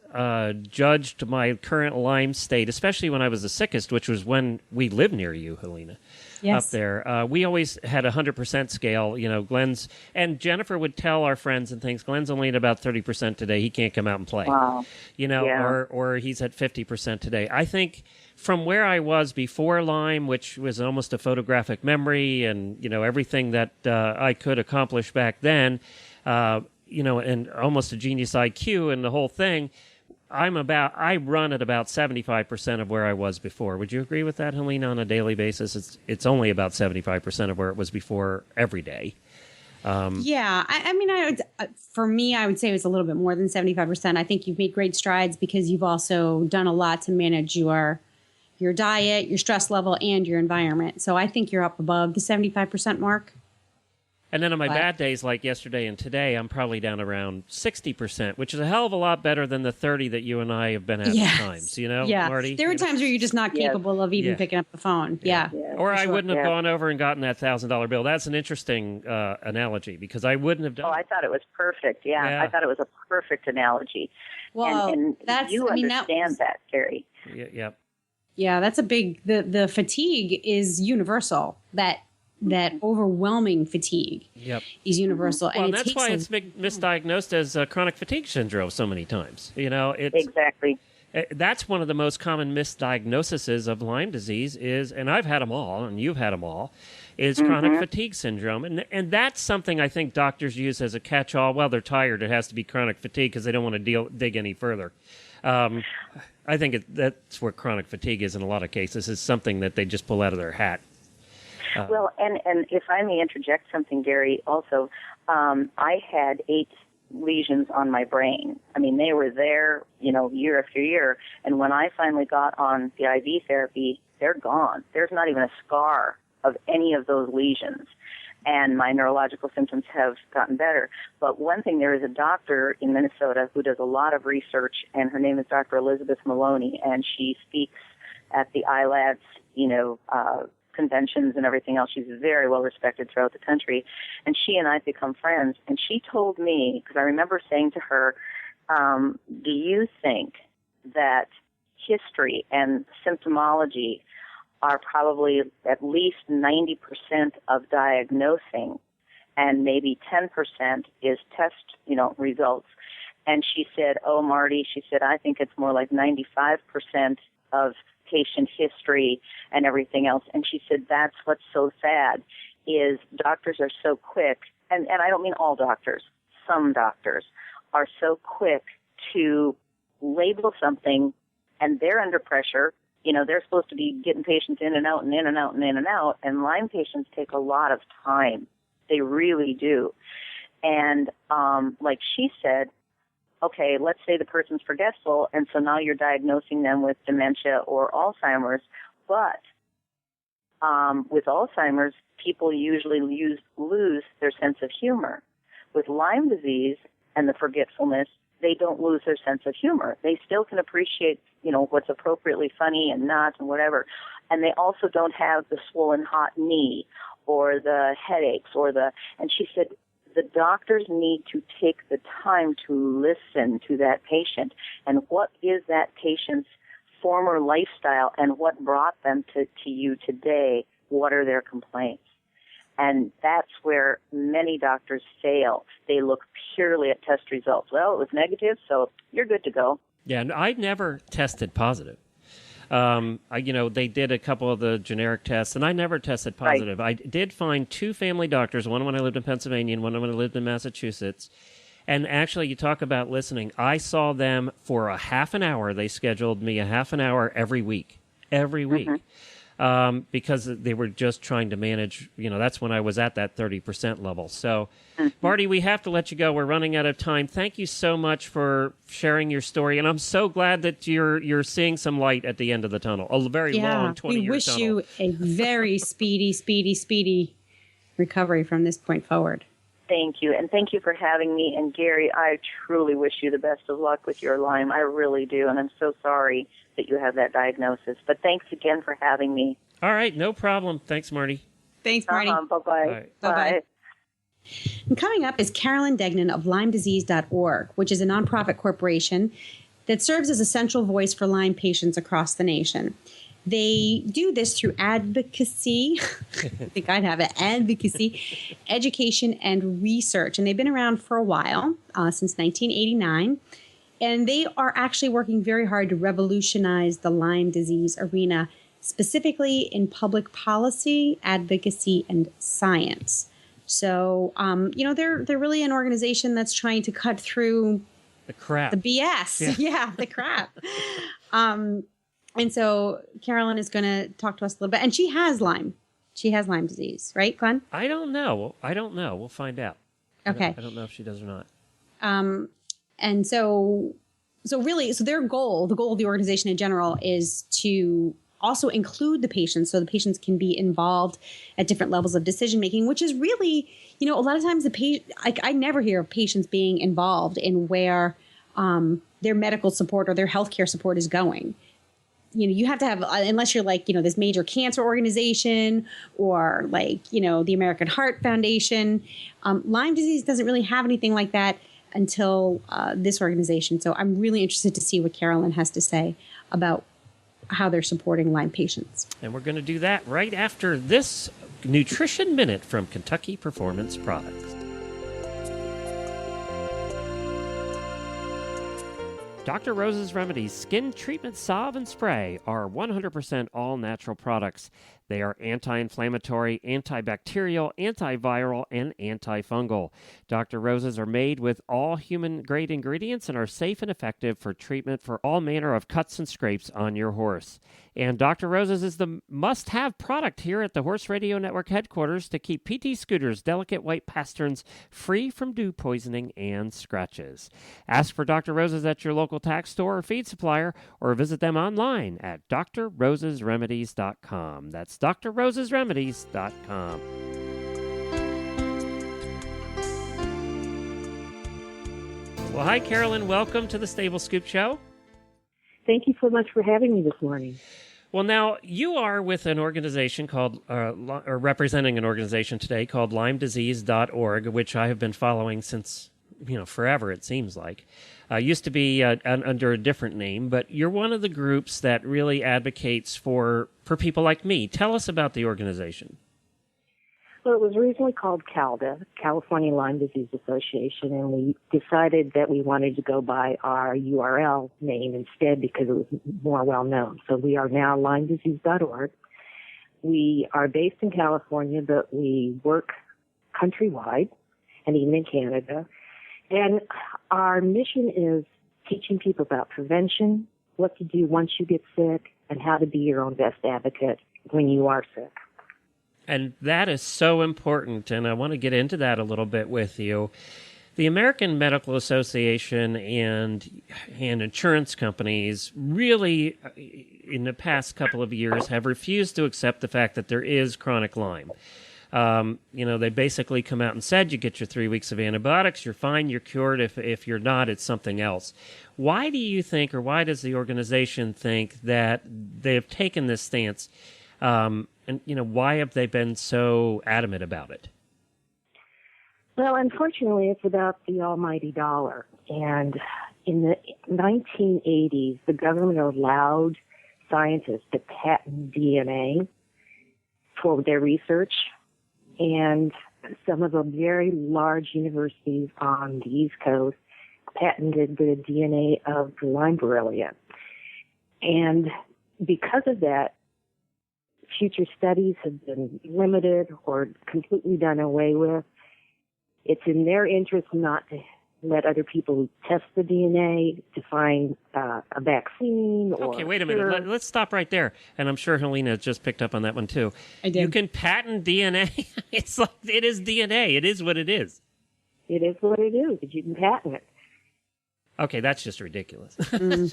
Speaker 1: judged my current Lyme state, especially when I was the sickest, which was when we lived near you, Helena. Yes. Up there. We always had a 100% scale, Glenn's, and Jennifer would tell our friends and things, Glenn's only at about 30% today. He can't come out and play.
Speaker 4: Wow.
Speaker 1: Or he's at 50% today. I think from where I was before Lyme, which was almost a photographic memory and, everything that I could accomplish back then, and almost a genius IQ and the whole thing, I run at about 75% of where I was before. Would you agree with that, Helena, on a daily basis? It's only about 75% of where it was before every day.
Speaker 3: Yeah. I mean, for me, I would say it was a little bit more than 75%. I think you've made great strides because you've also done a lot to manage your your diet, your stress level, and your environment. So I think you're up above the 75% mark.
Speaker 1: And then on my bad days, like yesterday and today, I'm probably down around 60%, which is a hell of a lot better than the 30 that you and I have been at times. You know, Marty?
Speaker 3: There were times where you're just not capable of even picking up the phone. Yeah.
Speaker 1: Or I wouldn't have gone over and gotten that $1,000 bill. That's an interesting analogy because I wouldn't have done
Speaker 4: I thought it was perfect. I thought it was a perfect analogy.
Speaker 3: Well,
Speaker 4: and you understand that, Gary.
Speaker 3: Yeah, that's a big, the fatigue is universal. That overwhelming fatigue is universal.
Speaker 1: Well,
Speaker 3: and
Speaker 1: that's why it's misdiagnosed as chronic fatigue syndrome so many times. You know,
Speaker 4: exactly.
Speaker 1: That's one of the most common misdiagnoses of Lyme disease is, and I've had them all, and you've had them all, is chronic fatigue syndrome. And that's something I think doctors use as a catch-all. Well, they're tired. It has to be chronic fatigue because they don't want to dig any further. I think that's where chronic fatigue is in a lot of cases, is something that they just pull out of their hat.
Speaker 4: Well, and if I may interject something, Gary, also, I had 8 lesions on my brain. I mean, they were there, year after year. And when I finally got on the IV therapy, they're gone. There's not even a scar of any of those lesions. And my neurological symptoms have gotten better. But one thing, there is a doctor in Minnesota who does a lot of research, and her name is Dr. Elizabeth Maloney, and she speaks at the ILADS, conventions and everything else. She's very well respected throughout the country. And she and I become friends. And she told me, because I remember saying to her, do you think that history and symptomology are probably at least 90% of diagnosing, and maybe 10% is test, results? And she said, oh, Marty, she said, I think it's more like 95% of patient history and everything else. And she said, that's what's so sad, is doctors are so quick, and I don't mean all doctors, some doctors are so quick to label something, and they're under pressure. They're supposed to be getting patients in and out and in and out and in and out, and Lyme patients take a lot of time. They really do. And like she said, okay, let's say the person's forgetful, and so now you're diagnosing them with dementia or Alzheimer's. But with Alzheimer's, people usually lose their sense of humor. With Lyme disease and the forgetfulness, they don't lose their sense of humor. They still can appreciate, what's appropriately funny and not and whatever. And they also don't have the swollen hot knee or the headaches and she said, the doctors need to take the time to listen to that patient and what is that patient's former lifestyle and what brought them to you today. What are their complaints? And that's where many doctors fail. They look purely at test results. Well, it was negative, so you're good to go.
Speaker 1: Yeah, and I never tested positive. They did a couple of the generic tests, and I never tested positive. Right. I did find 2 family doctors, one when I lived in Pennsylvania and one when I lived in Massachusetts. And actually, you talk about listening. I saw them for a half an hour. They scheduled me a half an hour every week. Because they were just trying to manage, that's when I was at that 30% level. So, Marty, we have to let you go. We're running out of time. Thank you so much for sharing your story. And I'm so glad that you're seeing some light at the end of the tunnel, a very long 20-year tunnel.
Speaker 3: We wish you a very speedy recovery from this point forward.
Speaker 4: Thank you. And thank you for having me. And Gary, I truly wish you the best of luck with your Lyme. I really do. And I'm so sorry that you have that diagnosis. But thanks again for having me.
Speaker 1: All right. No problem. Thanks, Marty.
Speaker 3: Thanks, Marty.
Speaker 4: Bye-bye.
Speaker 1: Right.
Speaker 3: Bye-bye. And coming up is Carolyn Degnan of LymeDisease.org, which is a nonprofit corporation that serves as a central voice for Lyme patients across the nation. They do this through advocacy. I think I'd have it. Advocacy, education, and research. And they've been around for a while, since 1989. And they are actually working very hard to revolutionize the Lyme disease arena, specifically in public policy, advocacy, and science. So, they're really an organization that's trying to cut through
Speaker 1: the crap,
Speaker 3: the BS. Yeah, the crap. And so Carolyn is going to talk to us a little bit. And she has Lyme. She has Lyme disease, right, Glenn?
Speaker 1: I don't know. We'll find out.
Speaker 3: Okay.
Speaker 1: I don't know if she does or not.
Speaker 3: And so their goal, the goal of the organization in general, is to also include the patients so the patients can be involved at different levels of decision making, which is really, a lot of times I never hear of patients being involved in where their medical support or their healthcare support is going. You have to have, unless you're like, this major cancer organization or like, the American Heart Foundation. Lyme disease doesn't really have anything like that until this organization. So I'm really interested to see what Carolyn has to say about how they're supporting Lyme patients.
Speaker 1: And we're going to do that right after this Nutrition Minute from Kentucky Performance Products. Dr. Rose's Remedies Skin Treatment Salve and Spray are 100% all-natural products. They are anti-inflammatory, antibacterial, antiviral, and antifungal. Dr. Rose's are made with all human-grade ingredients and are safe and effective for treatment for all manner of cuts and scrapes on your horse. And Dr. Rose's is the must-have product here at the Horse Radio Network headquarters to keep PT Scooter's delicate white pasterns free from dew poisoning and scratches. Ask for Dr. Rose's at your local tack store or feed supplier, or visit them online at drrosesremedies.com. That's drrosesremedies.com. Well, hi, Carolyn. Welcome to the Stable Scoop Show.
Speaker 5: Thank you so much for having me this morning.
Speaker 1: Well, now, you are with an organization called, or representing an organization today called LymeDisease.org, which I have been following since, forever, it seems like. Used to be under a different name, but you're one of the groups that really advocates for people like me. Tell us about the organization.
Speaker 5: Well, it was originally called CALDA, California Lyme Disease Association, and we decided that we wanted to go by our URL name instead because it was more well-known. So we are now LymeDisease.org. We are based in California, but we work countrywide and even in Canada. And our mission is teaching people about prevention, what to do once you get sick, and how to be your own best advocate when you are sick.
Speaker 1: And that is so important, and I want to get into that a little bit with you. The American Medical Association and insurance companies really, in the past couple of years, have refused to accept the fact that there is chronic Lyme. They basically come out and said, you get your 3 weeks of antibiotics, you're fine, you're cured. If you're not, it's something else. Why do you think, or why does the organization think that they've taken this stance? Why have they been so adamant about it?
Speaker 5: Well, unfortunately, it's about the almighty dollar. And in the 1980s, the government allowed scientists to patent DNA for their research. And some of the very large universities on the East Coast patented the DNA of the Lyme Borrelia. And because of that, future studies have been limited or completely done away with. It's in their interest not to let other people test the DNA to find a vaccine or...
Speaker 1: Okay, wait a minute. Let's stop right there. And I'm sure Helena just picked up on that one, too.
Speaker 3: I did.
Speaker 1: You can patent DNA? It's like, it is DNA. It is what it is.
Speaker 5: It is what it is, but you can patent it.
Speaker 1: Okay, that's just ridiculous. All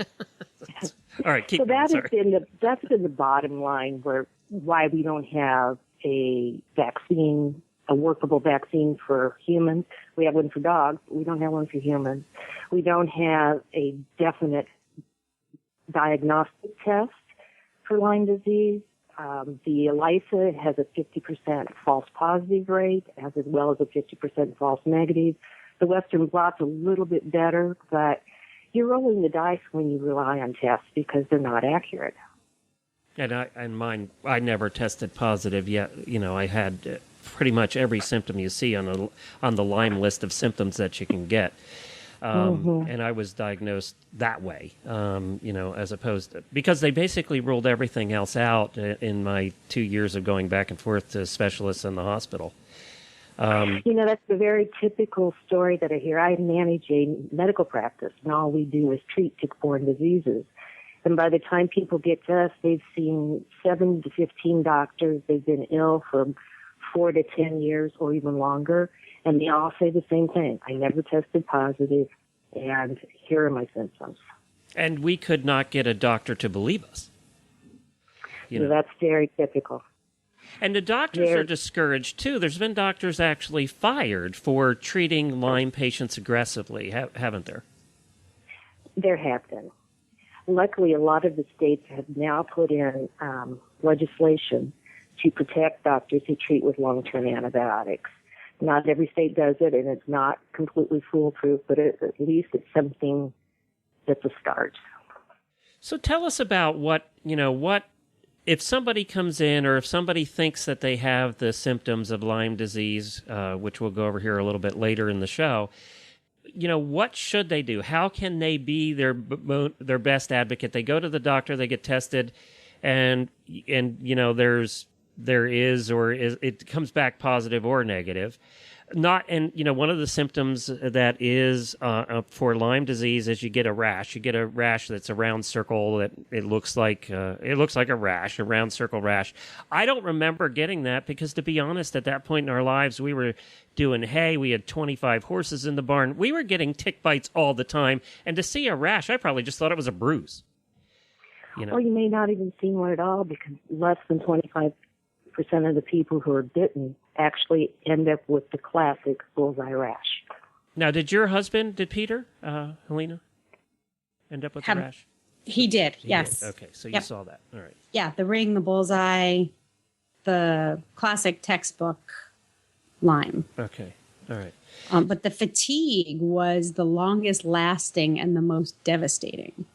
Speaker 1: right, keep
Speaker 5: so
Speaker 1: going.
Speaker 5: That's been the bottom line why we don't have a vaccine, a workable vaccine for humans. We have one for dogs, but we don't have one for humans. We don't have a definite diagnostic test for Lyme disease. The ELISA has a 50% false positive rate, as well as a 50% false negative. The Western blot's a little bit better, but you're rolling the dice when you rely on tests because they're not accurate.
Speaker 1: And mine, I never tested positive yet. I had pretty much every symptom you see on the Lyme list of symptoms that you can get. And I was diagnosed that way, as opposed to, because they basically ruled everything else out in my 2 years of going back and forth to specialists in the hospital.
Speaker 5: That's a very typical story that I hear. I manage a medical practice, and all we do is treat tick-borne diseases. And by the time people get to us, they've seen 7 to 15 doctors. They've been ill for 4 to 10 years or even longer, and they all say the same thing. I never tested positive, and here are my symptoms.
Speaker 1: And we could not get a doctor to believe us.
Speaker 5: That's very typical.
Speaker 1: And the doctors are discouraged, too. There's been doctors actually fired for treating Lyme patients aggressively, haven't there?
Speaker 5: There have been. Luckily, a lot of the states have now put in legislation to protect doctors who treat with long-term antibiotics. Not every state does it, and it's not completely foolproof, but at least it's something that's a start.
Speaker 1: So tell us about what if somebody comes in or if somebody thinks that they have the symptoms of Lyme disease, which we'll go over here a little bit later in the show, what should they do? How can they be their best advocate? They go to the doctor, they get tested, and it comes back positive or negative. One of the symptoms that is for Lyme disease is you get a rash. You get a rash that's a round circle that it looks like a rash, a round circle rash. I don't remember getting that because, to be honest, at that point in our lives, we were doing hay. We had 25 horses in the barn. We were getting tick bites all the time, and to see a rash, I probably just thought it was a bruise.
Speaker 5: Well, you may not even see one at all because less than 25% of the people who are bitten actually end up with the classic bullseye rash.
Speaker 1: Now, did Peter, Helena, end up with the rash?
Speaker 3: He did, yes.
Speaker 1: Did. Okay, so you saw that. All right.
Speaker 3: Yeah, the ring, the bullseye, the classic textbook Lyme.
Speaker 1: Okay, all right.
Speaker 3: But the fatigue was the longest lasting and the most devastating.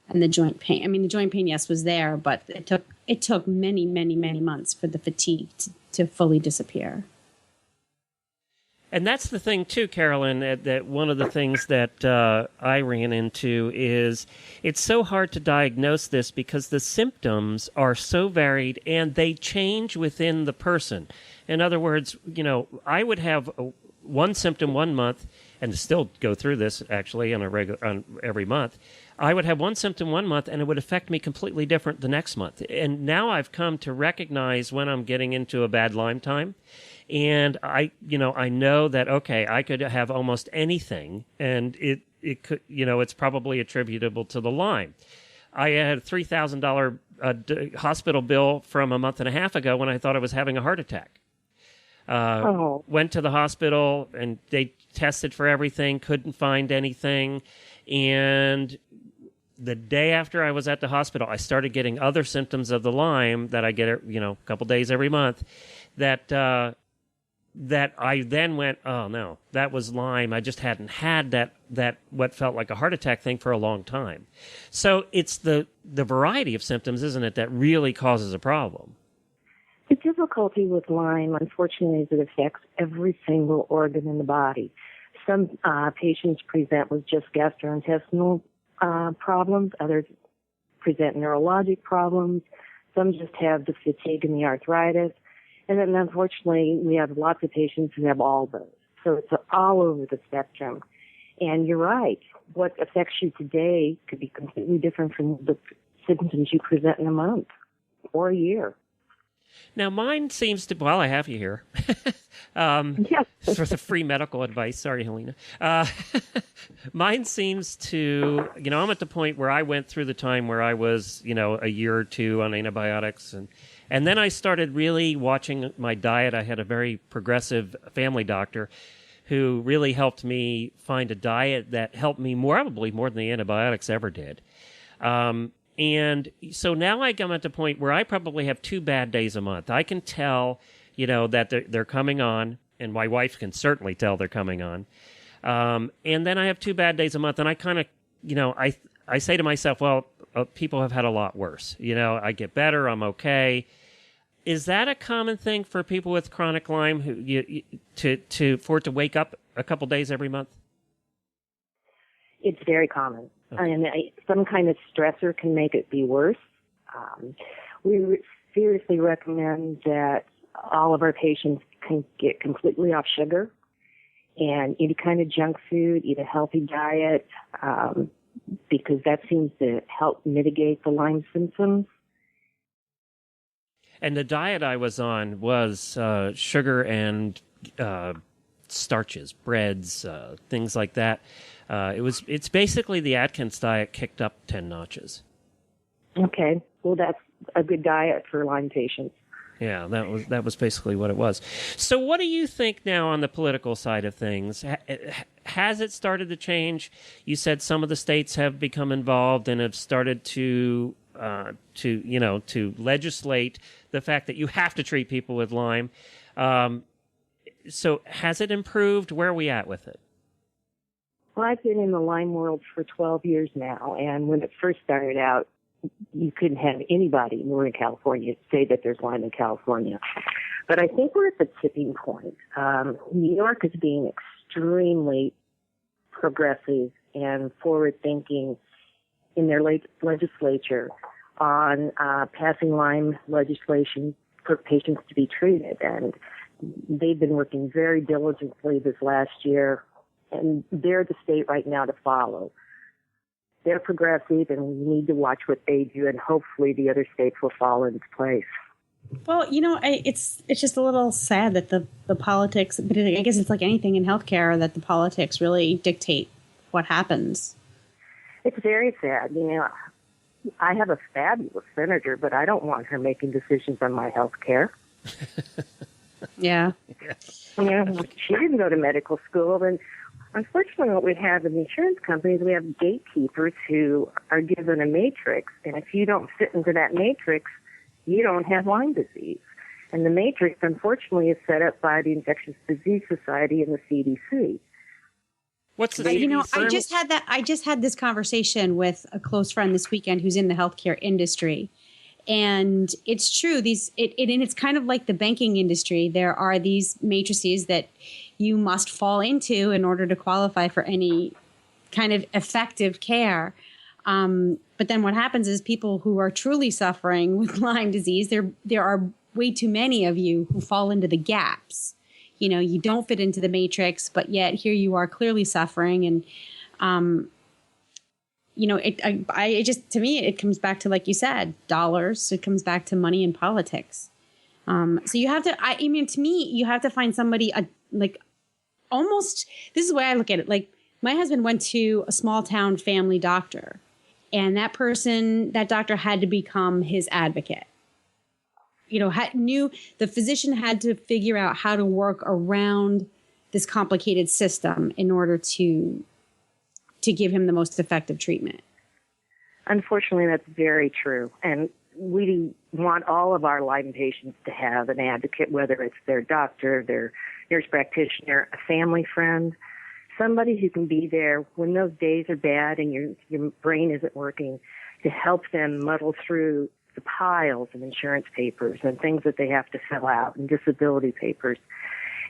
Speaker 3: And the joint pain. I mean, the joint pain, yes, was there, but it took many, many, many months for the fatigue to fully disappear.
Speaker 1: And that's the thing, too, Carolyn, that one of the things that I ran into is it's so hard to diagnose this because the symptoms are so varied and they change within the person. In other words, I would have one symptom one month, and still go through this, actually, on every month. I would have one symptom one month, and it would affect me completely different the next month. And now I've come to recognize when I'm getting into a bad Lyme time. And I know that, okay, I could have almost anything, and it could, it's probably attributable to the Lyme. I had a $3,000 hospital bill from a month and a half ago when I thought I was having a heart attack. Went to the hospital, and they tested for everything, couldn't find anything. And the day after I was at the hospital, I started getting other symptoms of the Lyme that I get, a couple days every month, that I then went, oh no, that was Lyme. I just hadn't had that what felt like a heart attack thing for a long time. So it's the variety of symptoms, isn't it, that really causes a problem?
Speaker 5: The difficulty with Lyme, unfortunately, is it affects every single organ in the body. Some patients present with just gastrointestinal problems. Others present neurologic problems. Some just have the fatigue and the arthritis. And then, unfortunately, we have lots of patients who have all those. So it's all over the spectrum. And you're right. What affects you today could be completely different from the symptoms you present in a month or a year.
Speaker 1: Now, mine seems to... Well, I have you here.
Speaker 5: Yes.
Speaker 1: For the free medical advice. Sorry, Helena. Mine seems to... I'm at the point where I went through the time where I was, a year or two on antibiotics. And then I started really watching my diet. I had a very progressive family doctor who really helped me find a diet that helped me probably more than the antibiotics ever did. And so now I come at the point where I probably have 2 bad days a month. I can tell, that they're coming on, and my wife can certainly tell they're coming on. And then I have 2 bad days a month, and I kind of, I say to myself, well, people have had a lot worse. I get better, I'm okay. Is that a common thing for people with chronic Lyme for it to wake up a couple days every month?
Speaker 5: It's very common.
Speaker 1: Okay.
Speaker 5: And some kind of stressor can make it be worse. We seriously recommend that all of our patients can get completely off sugar and eat a kind of junk food, eat a healthy diet, because that seems to help mitigate the Lyme symptoms.
Speaker 1: And the diet I was on was sugar and starches, breads, things like that. It's basically the Atkins diet kicked up 10 notches.
Speaker 5: Okay. Well, that's a good diet for Lyme patients.
Speaker 1: Yeah, that was basically what it was. So what do you think now on the political side of things? Has it started to change? You said some of the states have become involved and have started to legislate the fact that you have to treat people with Lyme. So has it improved? Where are we at with it?
Speaker 5: Well, I've been in the Lyme world for 12 years now, and when it first started out, you couldn't have anybody in Northern California say that there's Lyme in California. But I think we're at the tipping point. New York is being extremely progressive and forward-thinking in their legislature on passing Lyme legislation for patients to be treated. And they've been working very diligently this last year, and they're the state right now to follow. They're progressive, and we need to watch what they do, and hopefully the other states will fall into place.
Speaker 3: Well, it's just a little sad that the politics, but I guess it's like anything in healthcare, that the politics really dictate what happens.
Speaker 5: It's very sad. I have a fabulous senator, but I don't want her making decisions on my health care.
Speaker 3: Yeah.
Speaker 5: She didn't go to medical school, and unfortunately, what we have in the insurance companies, we have gatekeepers who are given a matrix, and if you don't fit into that matrix, you don't have Lyme disease. And the matrix, unfortunately, is set up by the Infectious Disease Society and the CDC.
Speaker 1: What's the CDC?
Speaker 3: I just had this conversation with a close friend this weekend who's in the healthcare industry. And it's true. And it's kind of like the banking industry. There are these matrices that you must fall into in order to qualify for any kind of effective care. But then what happens is people who are truly suffering with Lyme disease, there are way too many of you who fall into the gaps. You don't fit into the matrix, but yet here you are clearly suffering. And, to me, it comes back to, like you said, dollars. It comes back to money and politics. So you have to, to me, you have to find somebody almost, this is the way I look at it. Like, my husband went to a small town family doctor, and that doctor had to become his advocate. The physician had to figure out how to work around this complicated system in order to give him the most effective treatment.
Speaker 5: Unfortunately, that's very true. And we want all of our Lyme patients to have an advocate, whether it's their doctor, their nurse practitioner, a family friend, somebody who can be there when those days are bad and your brain isn't working, to help them muddle through the piles of insurance papers and things that they have to fill out and disability papers.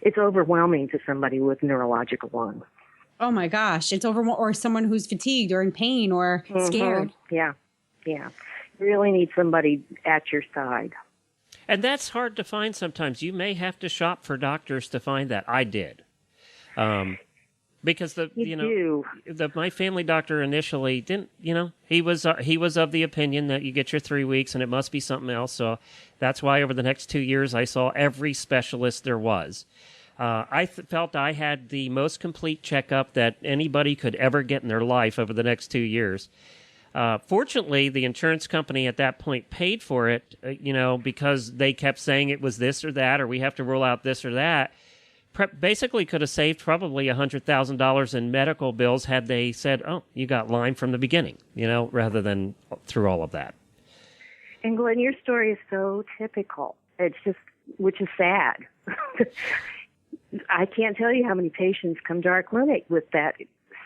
Speaker 5: It's overwhelming to somebody with neurological Lyme.
Speaker 3: Oh my gosh, it's or someone who's fatigued or in pain or scared.
Speaker 5: Yeah. You really need somebody at your side.
Speaker 1: And that's hard to find sometimes. You may have to shop for doctors to find that. I did. Because my family doctor initially didn't, he was of the opinion that you get your 3 weeks and it must be something else. So that's why over the next 2 years I saw every specialist there was. I felt I had the most complete checkup that anybody could ever get in their life over the next 2 years. Fortunately, the insurance company at that point paid for it, because they kept saying it was this or that, or we have to rule out this or that. Basically could have saved probably $100,000 in medical bills had they said, oh, you got Lyme from the beginning, rather than through all of that.
Speaker 5: And Glenn, your story is so typical. It's just, which is sad. I can't tell you how many patients come to our clinic with that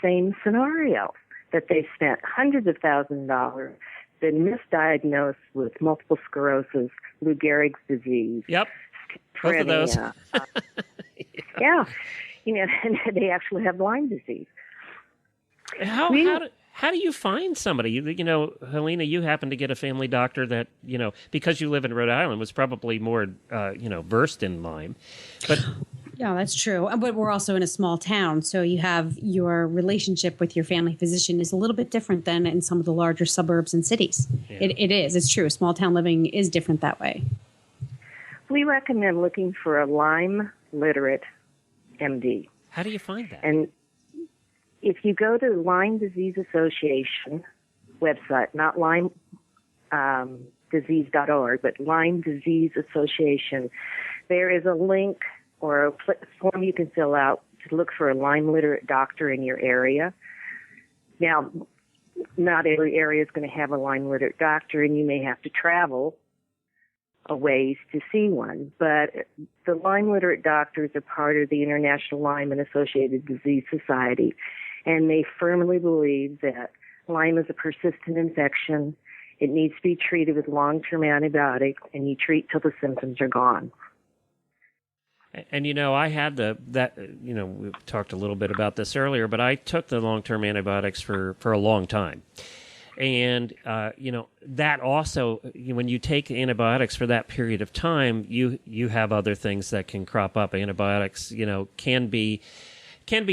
Speaker 5: same scenario, that they spent hundreds of thousands of dollars, been misdiagnosed with multiple sclerosis, Lou Gehrig's disease.
Speaker 1: Yep, both of those.
Speaker 5: Yeah, and they actually have Lyme disease.
Speaker 1: How do you find somebody? Helena, you happen to get a family doctor that, because you live in Rhode Island, was probably more, versed in Lyme. But
Speaker 3: yeah, that's true. But we're also in a small town, so you have your relationship with your family physician is a little bit different than in some of the larger suburbs and cities. Yeah. It is. It's true. Small town living is different that way.
Speaker 5: We recommend looking for a Lyme literate MD.
Speaker 1: How do you find that?
Speaker 5: And if you go to Lyme Disease Association website, not Lyme disease.org, but Lyme Disease Association. There is a link or a form you can fill out to look for a Lyme literate doctor in your area. Now, not every area is going to have a Lyme literate doctor, and you may have to travel a ways to see one. But the Lyme literate doctors are part of the International Lyme and Associated Disease Society, and they firmly believe that Lyme is a persistent infection. It needs to be treated with long-term antibiotics, and you treat till the symptoms are gone.
Speaker 1: And, I had we talked a little bit about this earlier, but I took the long-term antibiotics for a long time. And, that also, when you take antibiotics for that period of time, you have other things that can crop up. Antibiotics, can be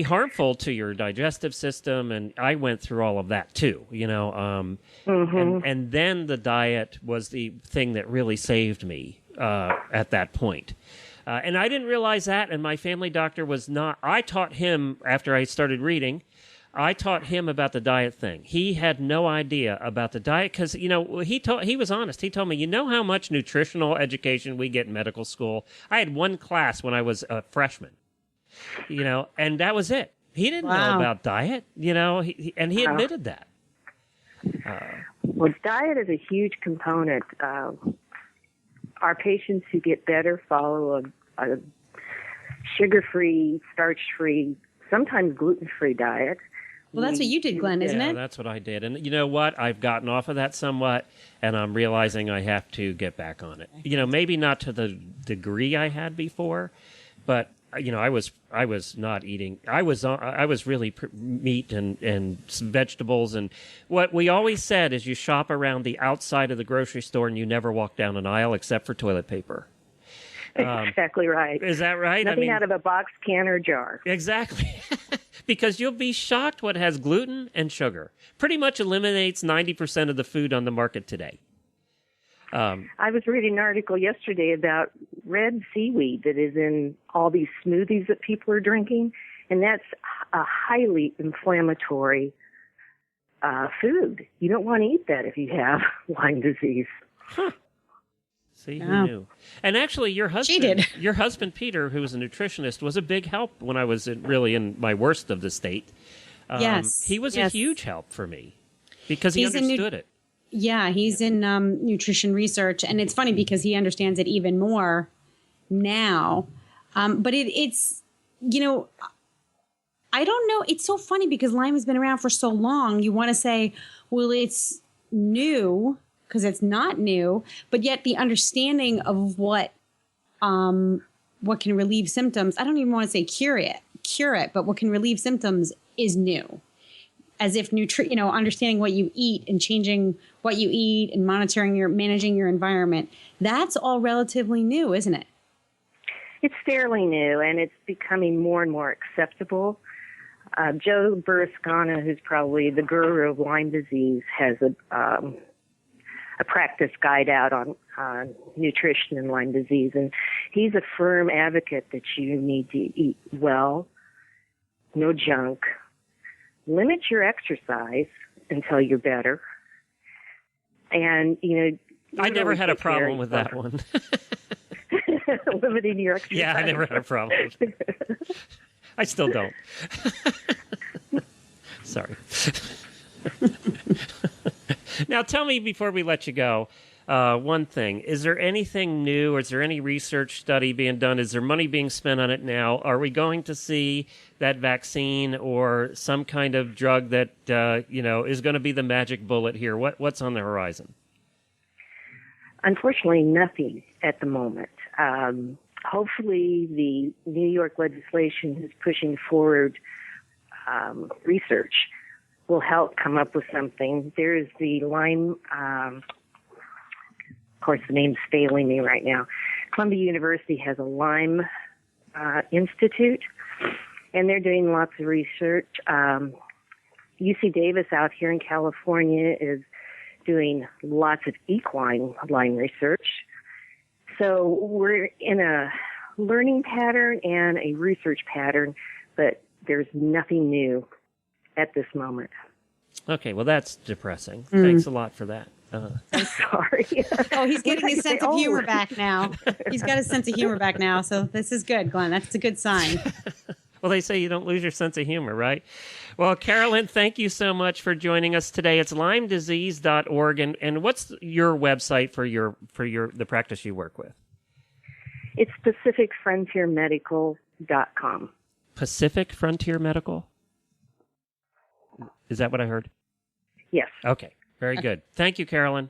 Speaker 1: harmful to your digestive system. And I went through all of that too, and then the diet was the thing that really saved me at that point. And I didn't realize that, and my family doctor was not. I taught him, after I started reading, I taught him about the diet thing. He had no idea about the diet because, he was honest. He told me, how much nutritional education we get in medical school? I had one class when I was a freshman, and that was it. He didn't know about diet, and he admitted that.
Speaker 5: Well, diet is a huge component. Our patients who get better follow a sugar-free, starch-free, sometimes gluten-free diet.
Speaker 3: Well, that's what you did, Glenn, isn't it?
Speaker 1: Yeah, that's what I did. And you know what? I've gotten off of that somewhat, and I'm realizing I have to get back on it. Maybe not to the degree I had before, but I was not eating. I was really meat and some vegetables, and what we always said is you shop around the outside of the grocery store and you never walk down an aisle except for toilet paper.
Speaker 5: Exactly right.
Speaker 1: Is that right?
Speaker 5: Nothing out of a box, can, or jar.
Speaker 1: Exactly. Because you'll be shocked what has gluten and sugar. Pretty much eliminates 90% of the food on the market today.
Speaker 5: I was reading an article yesterday about red seaweed that is in all these smoothies that people are drinking, and that's a highly inflammatory food. You don't want to eat that if you have Lyme disease.
Speaker 1: Huh. See, who knew? And actually, your husband, Peter, who was a nutritionist, was a big help when I was really in my worst of the state.
Speaker 3: Yes.
Speaker 1: He was a huge help for me because he understood it.
Speaker 3: Yeah, he's in nutrition research, and it's funny because he understands it even more now. But it's, I don't know. It's so funny because Lyme has been around for so long. You want to say, well, it's new because it's not new, but yet the understanding of what can relieve symptoms, I don't even want to say cure it, but what can relieve symptoms is new. As if understanding what you eat and changing what you eat and managing your environment, that's all relatively new, isn't it?
Speaker 5: It's fairly new, and it's becoming more and more acceptable. Joe Burrascana, who's probably the guru of Lyme disease, has a practice guide out on nutrition and Lyme disease, and he's a firm advocate that you need to eat well, no junk, limit your exercise until you're better, and
Speaker 1: I never had a problem with that one.
Speaker 5: Limiting your exercise.
Speaker 1: Yeah, I never had a problem with it. I still don't. Sorry. Now, tell me before we let you go, one thing. Is there anything new, or is there any research study being done? Is there money being spent on it now? Are we going to see that vaccine or some kind of drug that, is going to be the magic bullet here? What's on the horizon?
Speaker 5: Unfortunately, nothing at the moment. Hopefully, the New York legislation is pushing forward research will help come up with something. There's the Lyme, of course, the name's failing me right now. Columbia University has a Lyme Institute, and they're doing lots of research. UC Davis out here in California is doing lots of equine Lyme research. So we're in a learning pattern and a research pattern, but there's nothing new at this moment.
Speaker 1: Okay, well, that's depressing. Thanks a lot for that.
Speaker 5: I'm sorry.
Speaker 3: Oh, he's getting his sense of
Speaker 5: Oh.
Speaker 3: humor back now. He's got his sense of humor back now. So this is good, Glenn. That's a good sign.
Speaker 1: Well, they say you don't lose your sense of humor, right? Well, Carolyn, thank you so much for joining us today. It's LymeDisease.org, and what's your website for the practice you work with?
Speaker 5: It's PacificFrontierMedical.com.
Speaker 1: Pacific Frontier Medical? Is that what I heard?
Speaker 5: Yes.
Speaker 1: Okay, very good. Thank you, Carolyn.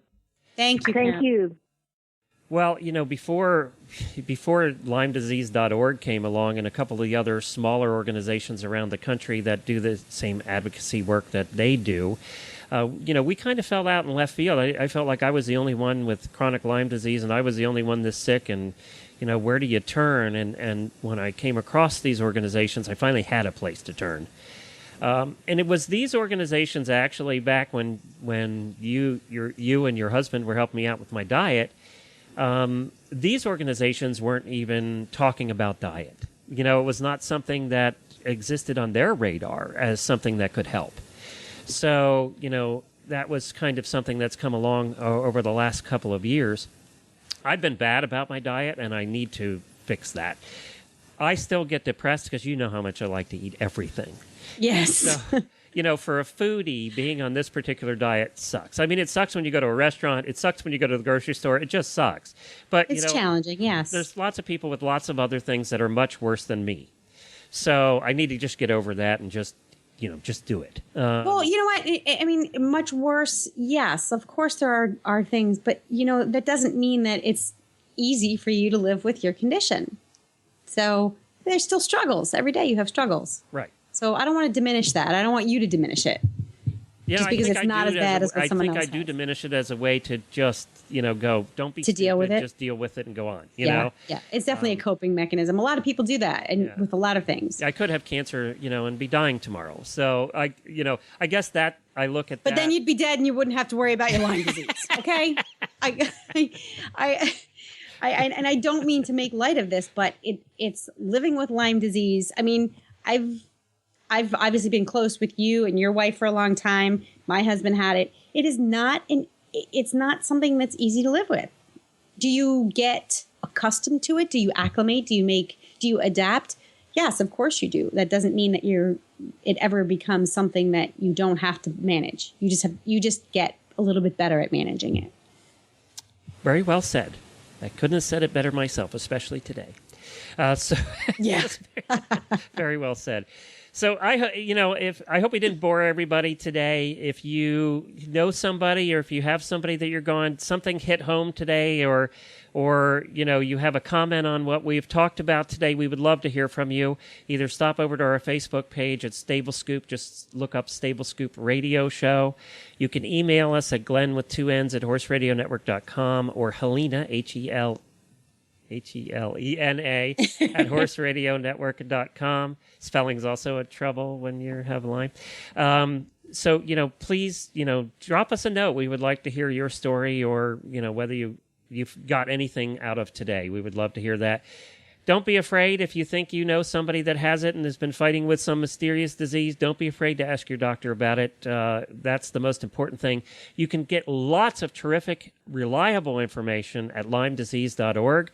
Speaker 3: Thank you.
Speaker 5: Thank
Speaker 3: Karen.
Speaker 5: you.
Speaker 1: Well, before LymeDisease.org came along and a couple of the other smaller organizations around the country that do the same advocacy work that they do, we kind of fell out in left field. I felt like I was the only one with chronic Lyme disease, and I was the only one this sick, and, where do you turn? And when I came across these organizations, I finally had a place to turn. And it was these organizations actually back when you and your husband were helping me out with my diet. These organizations weren't even talking about diet. It was not something that existed on their radar as something that could help. So, that was kind of something that's come along over the last couple of years. I've been bad about my diet, and I need to fix that. I still get depressed because you know how much I like to eat everything.
Speaker 3: Yes.
Speaker 1: So, for a foodie, being on this particular diet sucks. I mean, it sucks when you go to a restaurant. It sucks when you go to the grocery store. It just sucks. But,
Speaker 3: it's challenging, yes.
Speaker 1: There's lots of people with lots of other things that are much worse than me. So I need to just get over that and just do it.
Speaker 3: Well, you know what? I mean, much worse, yes. Of course there are things, but, that doesn't mean that it's easy for you to live with your condition. So there's still struggles. Every day you have struggles.
Speaker 1: Right.
Speaker 3: So I don't want to diminish that. I don't want you to diminish it.
Speaker 1: Yeah,
Speaker 3: just because it's not as bad as what someone else
Speaker 1: I do
Speaker 3: has.
Speaker 1: diminish it as a way to just, go, don't be
Speaker 3: to deal with it.
Speaker 1: Just deal with it and go on,
Speaker 3: Yeah,
Speaker 1: know?
Speaker 3: It's definitely a coping mechanism. A lot of people do that with a lot of things.
Speaker 1: I could have cancer, and be dying tomorrow. So I guess that I look at
Speaker 3: but
Speaker 1: that.
Speaker 3: then you'd be dead and you wouldn't have to worry about your Lyme disease. Okay? And I don't mean to make light of this, but it's living with Lyme disease. I mean, I've obviously been close with you and your wife for a long time. My husband had it. It's not something that's easy to live with. Do you get accustomed to it? Do you acclimate? Do you adapt? Yes, of course you do. That doesn't mean that it ever becomes something that you don't have to manage. You just get a little bit better at managing it.
Speaker 1: Very well said. I couldn't have said it better myself, especially today.
Speaker 3: Yeah.
Speaker 1: Very well said. So I hope we didn't bore everybody today. If you know somebody, or if you have somebody that you're going, something hit home today, or you have a comment on what we've talked about today, we would love to hear from you. Either stop over to our Facebook page at Stable Scoop, just look up Stable Scoop Radio Show. You can email us at glenn@horseradionetwork.com, or Helena, Helena at horseradionetwork.com. Spelling's also a trouble when you have Lyme. So, please, drop us a note. We would like to hear your story, or, whether you've got anything out of today. We would love to hear that. Don't be afraid if you think you know somebody that has it and has been fighting with some mysterious disease. Don't be afraid to ask your doctor about it. That's the most important thing. You can get lots of terrific, reliable information at LymeDisease.org.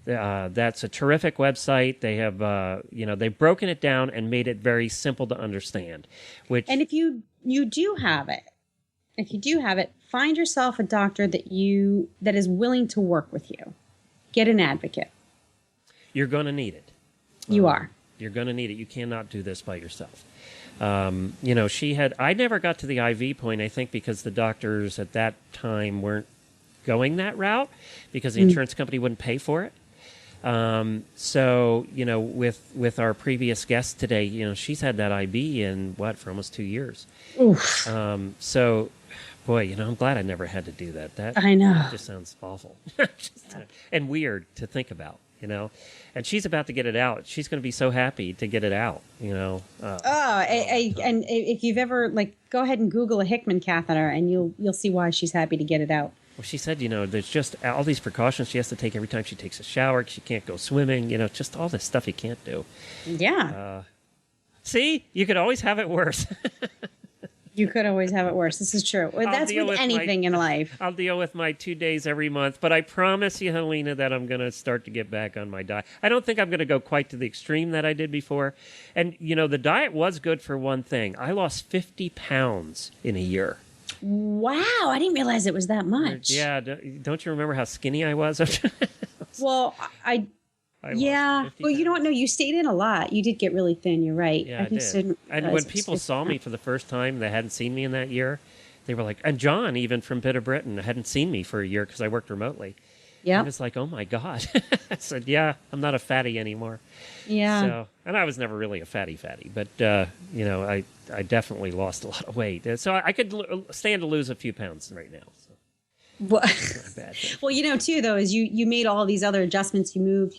Speaker 1: That's a terrific website. They have, they've broken it down and made it very simple to understand.
Speaker 3: And if you do have it, find yourself a doctor that is willing to work with you. Get an advocate.
Speaker 1: You're going to need it.
Speaker 3: You are.
Speaker 1: You're going to need it. You cannot do this by yourself. I never got to the IV point, I think, because the doctors at that time weren't going that route, because the insurance company wouldn't pay for it. With our previous guest today, she's had that IB for almost 2 years.
Speaker 3: Oof.
Speaker 1: Boy, I'm glad I never had to do that.
Speaker 3: I know.
Speaker 1: That just sounds awful. And weird to think about, And she's about to get it out. She's going to be so happy to get it out, And if you've ever, go ahead and Google a Hickman catheter, and you'll see why she's happy to get it out. Well, she said, there's just all these precautions she has to take every time she takes a shower. She can't go swimming, just all this stuff you can't do.
Speaker 3: Yeah.
Speaker 1: See, you could always have it worse.
Speaker 3: You could always have it worse. This is true. Well, that's with anything in life.
Speaker 1: I'll deal with my 2 days every month, but I promise you, Helena, that I'm going to start to get back on my diet. I don't think I'm going to go quite to the extreme that I did before. And, the diet was good for one thing. I lost 50 pounds in a year.
Speaker 3: Wow. I didn't realize it was that much.
Speaker 1: Yeah. Don't you remember how skinny I was?
Speaker 3: Well, yeah. Well, you know what? No, you stayed in a lot. You did get really thin. You're right.
Speaker 1: Yeah, I did. And when people saw me for the first time, they hadn't seen me in that year. They were like, and John, even from Bit of Britain, hadn't seen me for a year because I worked remotely. Yeah. I was like, oh my God. I said, yeah, I'm not a fatty anymore.
Speaker 3: Yeah.
Speaker 1: So, and I was never really a fatty, but, I definitely lost a lot of weight. So I could stand to lose a few pounds right now. So.
Speaker 3: Well, too, though, is you made all these other adjustments. You moved.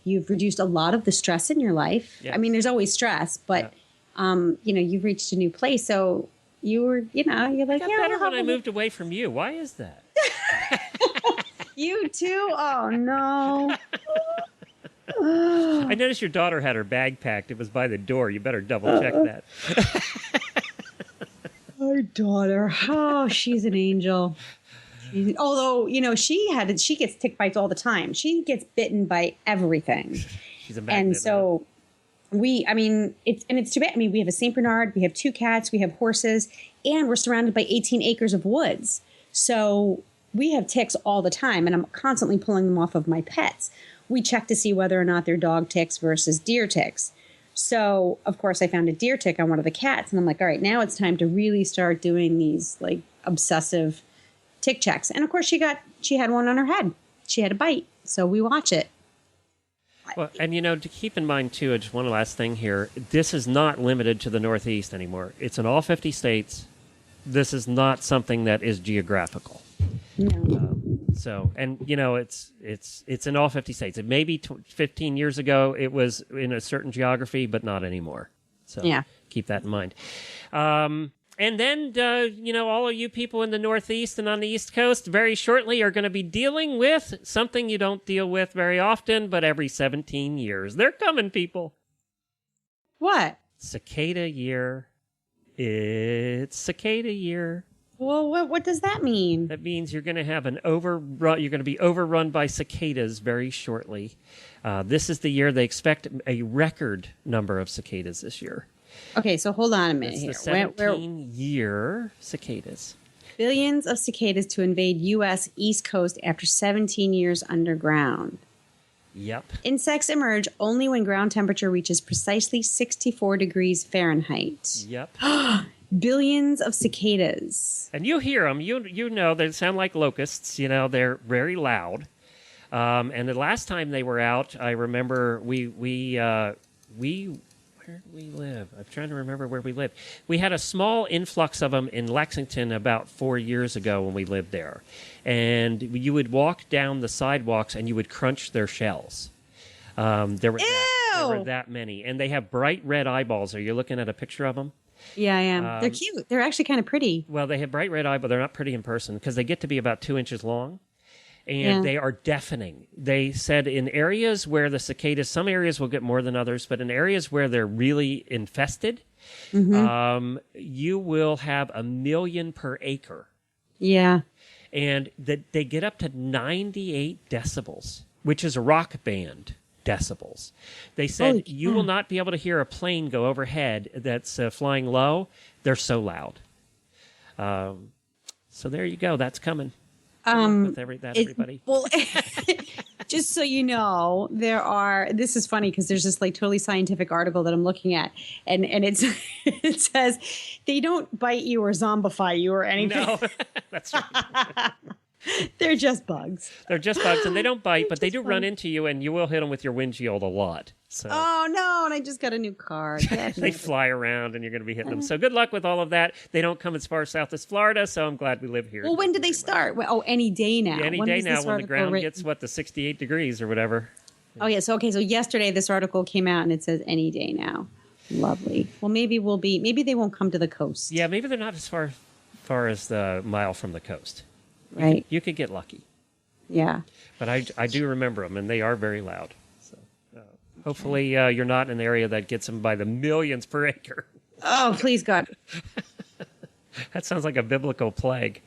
Speaker 3: You've reduced a lot of the stress in your life. Yeah. I mean, there's always stress, but you've reached a new place. So you were, you're like,
Speaker 1: yeah. Better when I moved away from you. Why is that?
Speaker 3: You too? Oh no.
Speaker 1: I noticed your daughter had her bag packed. It was by the door. You better double check that.
Speaker 3: Our daughter. Oh, she's an angel. Although, she gets tick bites all the time. She gets bitten by everything.
Speaker 1: She's a magnet.
Speaker 3: And so it's too bad. I mean, we have a St. Bernard, we have 2 cats, we have horses, and we're surrounded by 18 acres of woods. So we have ticks all the time, and I'm constantly pulling them off of my pets. We check to see whether or not they're dog ticks versus deer ticks. So, of course, I found a deer tick on one of the cats, and I'm like, all right, now it's time to really start doing these, like, obsessive tick checks. And, of course, she had one on her head. She had a bite, so we watch it.
Speaker 1: Well, and, to keep in mind, too, just one last thing here, this is not limited to the Northeast anymore. It's in all 50 states. This is not something that is geographical.
Speaker 3: No.
Speaker 1: It's in all 50 states. It may be 15 years ago it was in a certain geography, but not anymore. So yeah. Keep that in mind. And then, all of you people in the Northeast and on the East Coast very shortly are going to be dealing with something you don't deal with very often, but every 17 years. They're coming, people.
Speaker 3: What?
Speaker 1: Cicada year. It's cicada year.
Speaker 3: Well, what does that mean?
Speaker 1: That means you're going to have an overrun. You're going to be overrun by cicadas very shortly. This is the year they expect a record number of cicadas this year.
Speaker 3: Okay, so hold on a minute here.
Speaker 1: It's the 17-year cicadas.
Speaker 3: Billions of cicadas to invade U.S. East Coast after 17 years underground.
Speaker 1: Yep.
Speaker 3: Insects emerge only when ground temperature reaches precisely 64 degrees Fahrenheit.
Speaker 1: Yep.
Speaker 3: Billions of cicadas.
Speaker 1: And you hear them. You know they sound like locusts. They're very loud. And the last time they were out, I remember we where did we live? I'm trying to remember where we lived. We had a small influx of them in Lexington about 4 years ago when we lived there. And you would walk down the sidewalks and you would crunch their shells. There were that many. And they have bright red eyeballs. Are you looking at a picture of them?
Speaker 3: Yeah, I am. They're cute. They're actually kind of pretty.
Speaker 1: Well, they have bright red eyeballs. They're not pretty in person because they get to be about 2 inches long. And they are deafening. They said in areas where the cicadas, some areas will get more than others, but in areas where they're really infested, you will have 1 million per acre.
Speaker 3: Yeah.
Speaker 1: And they get up to 98 decibels, which is a rock band decibels. They said you will not be able to hear a plane go overhead that's flying low. They're so loud. So there you go. That's coming. With everybody.
Speaker 3: Well, just so you know, this is funny because there's this like totally scientific article that I'm looking at and it says they don't bite you or zombify you or anything.
Speaker 1: No, that's right.
Speaker 3: They're just bugs.
Speaker 1: They're just bugs, and they don't bite, but they do run into you, and you will hit them with your windshield a lot. So.
Speaker 3: Oh, no, and I just got a new car.
Speaker 1: They fly around, and you're going to be hitting them. So good luck with all of that. They don't come as far south as Florida, so I'm glad we live here.
Speaker 3: Well, when do they start? Well, any day now.
Speaker 1: Yeah, any day now when the ground gets, the 68 degrees or whatever.
Speaker 3: Oh, yeah. So yesterday this article came out, and it says any day now. Lovely. Well, maybe they won't come to the coast.
Speaker 1: Yeah, maybe they're not as far as the mile from the coast.
Speaker 3: Right.
Speaker 1: You could get lucky.
Speaker 3: Yeah.
Speaker 1: But I do remember them, and they are very loud. So hopefully you're not in an area that gets them by the millions per acre.
Speaker 3: Oh, please, God.
Speaker 1: That sounds like a biblical plague.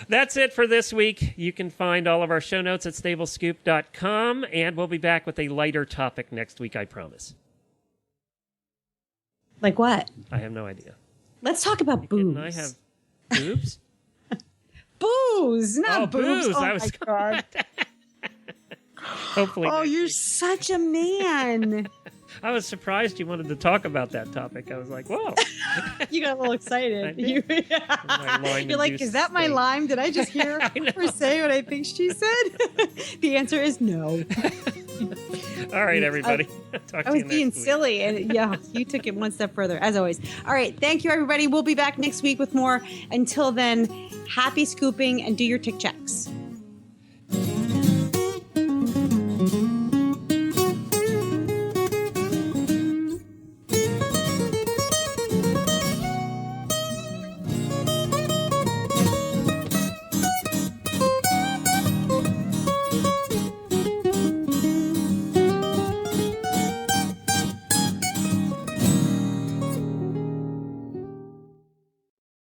Speaker 1: That's it for this week. You can find all of our show notes at stablescoop.com, and we'll be back with a lighter topic next week, I promise.
Speaker 3: Like what?
Speaker 1: I have no idea.
Speaker 3: Let's talk about booze.
Speaker 1: Didn't I have boobs?
Speaker 3: Booze, not boobs.
Speaker 1: Booze.
Speaker 3: Oh,
Speaker 1: I was
Speaker 3: my God.
Speaker 1: Hopefully.
Speaker 3: Oh,
Speaker 1: next
Speaker 3: you're
Speaker 1: week.
Speaker 3: such a man.
Speaker 1: I was surprised you wanted to talk about that topic. I was like, whoa.
Speaker 3: You got a little excited.
Speaker 1: I did.
Speaker 3: You're like, is that my Lyme? Did I just hear her say what I think she said? The answer is no.
Speaker 1: All right, everybody. Talk
Speaker 3: I
Speaker 1: to
Speaker 3: was
Speaker 1: you next
Speaker 3: being
Speaker 1: week.
Speaker 3: silly, and yeah, you took it one step further, as always. All right, thank you, everybody. We'll be back next week with more. Until then, happy scooping and do your tick checks.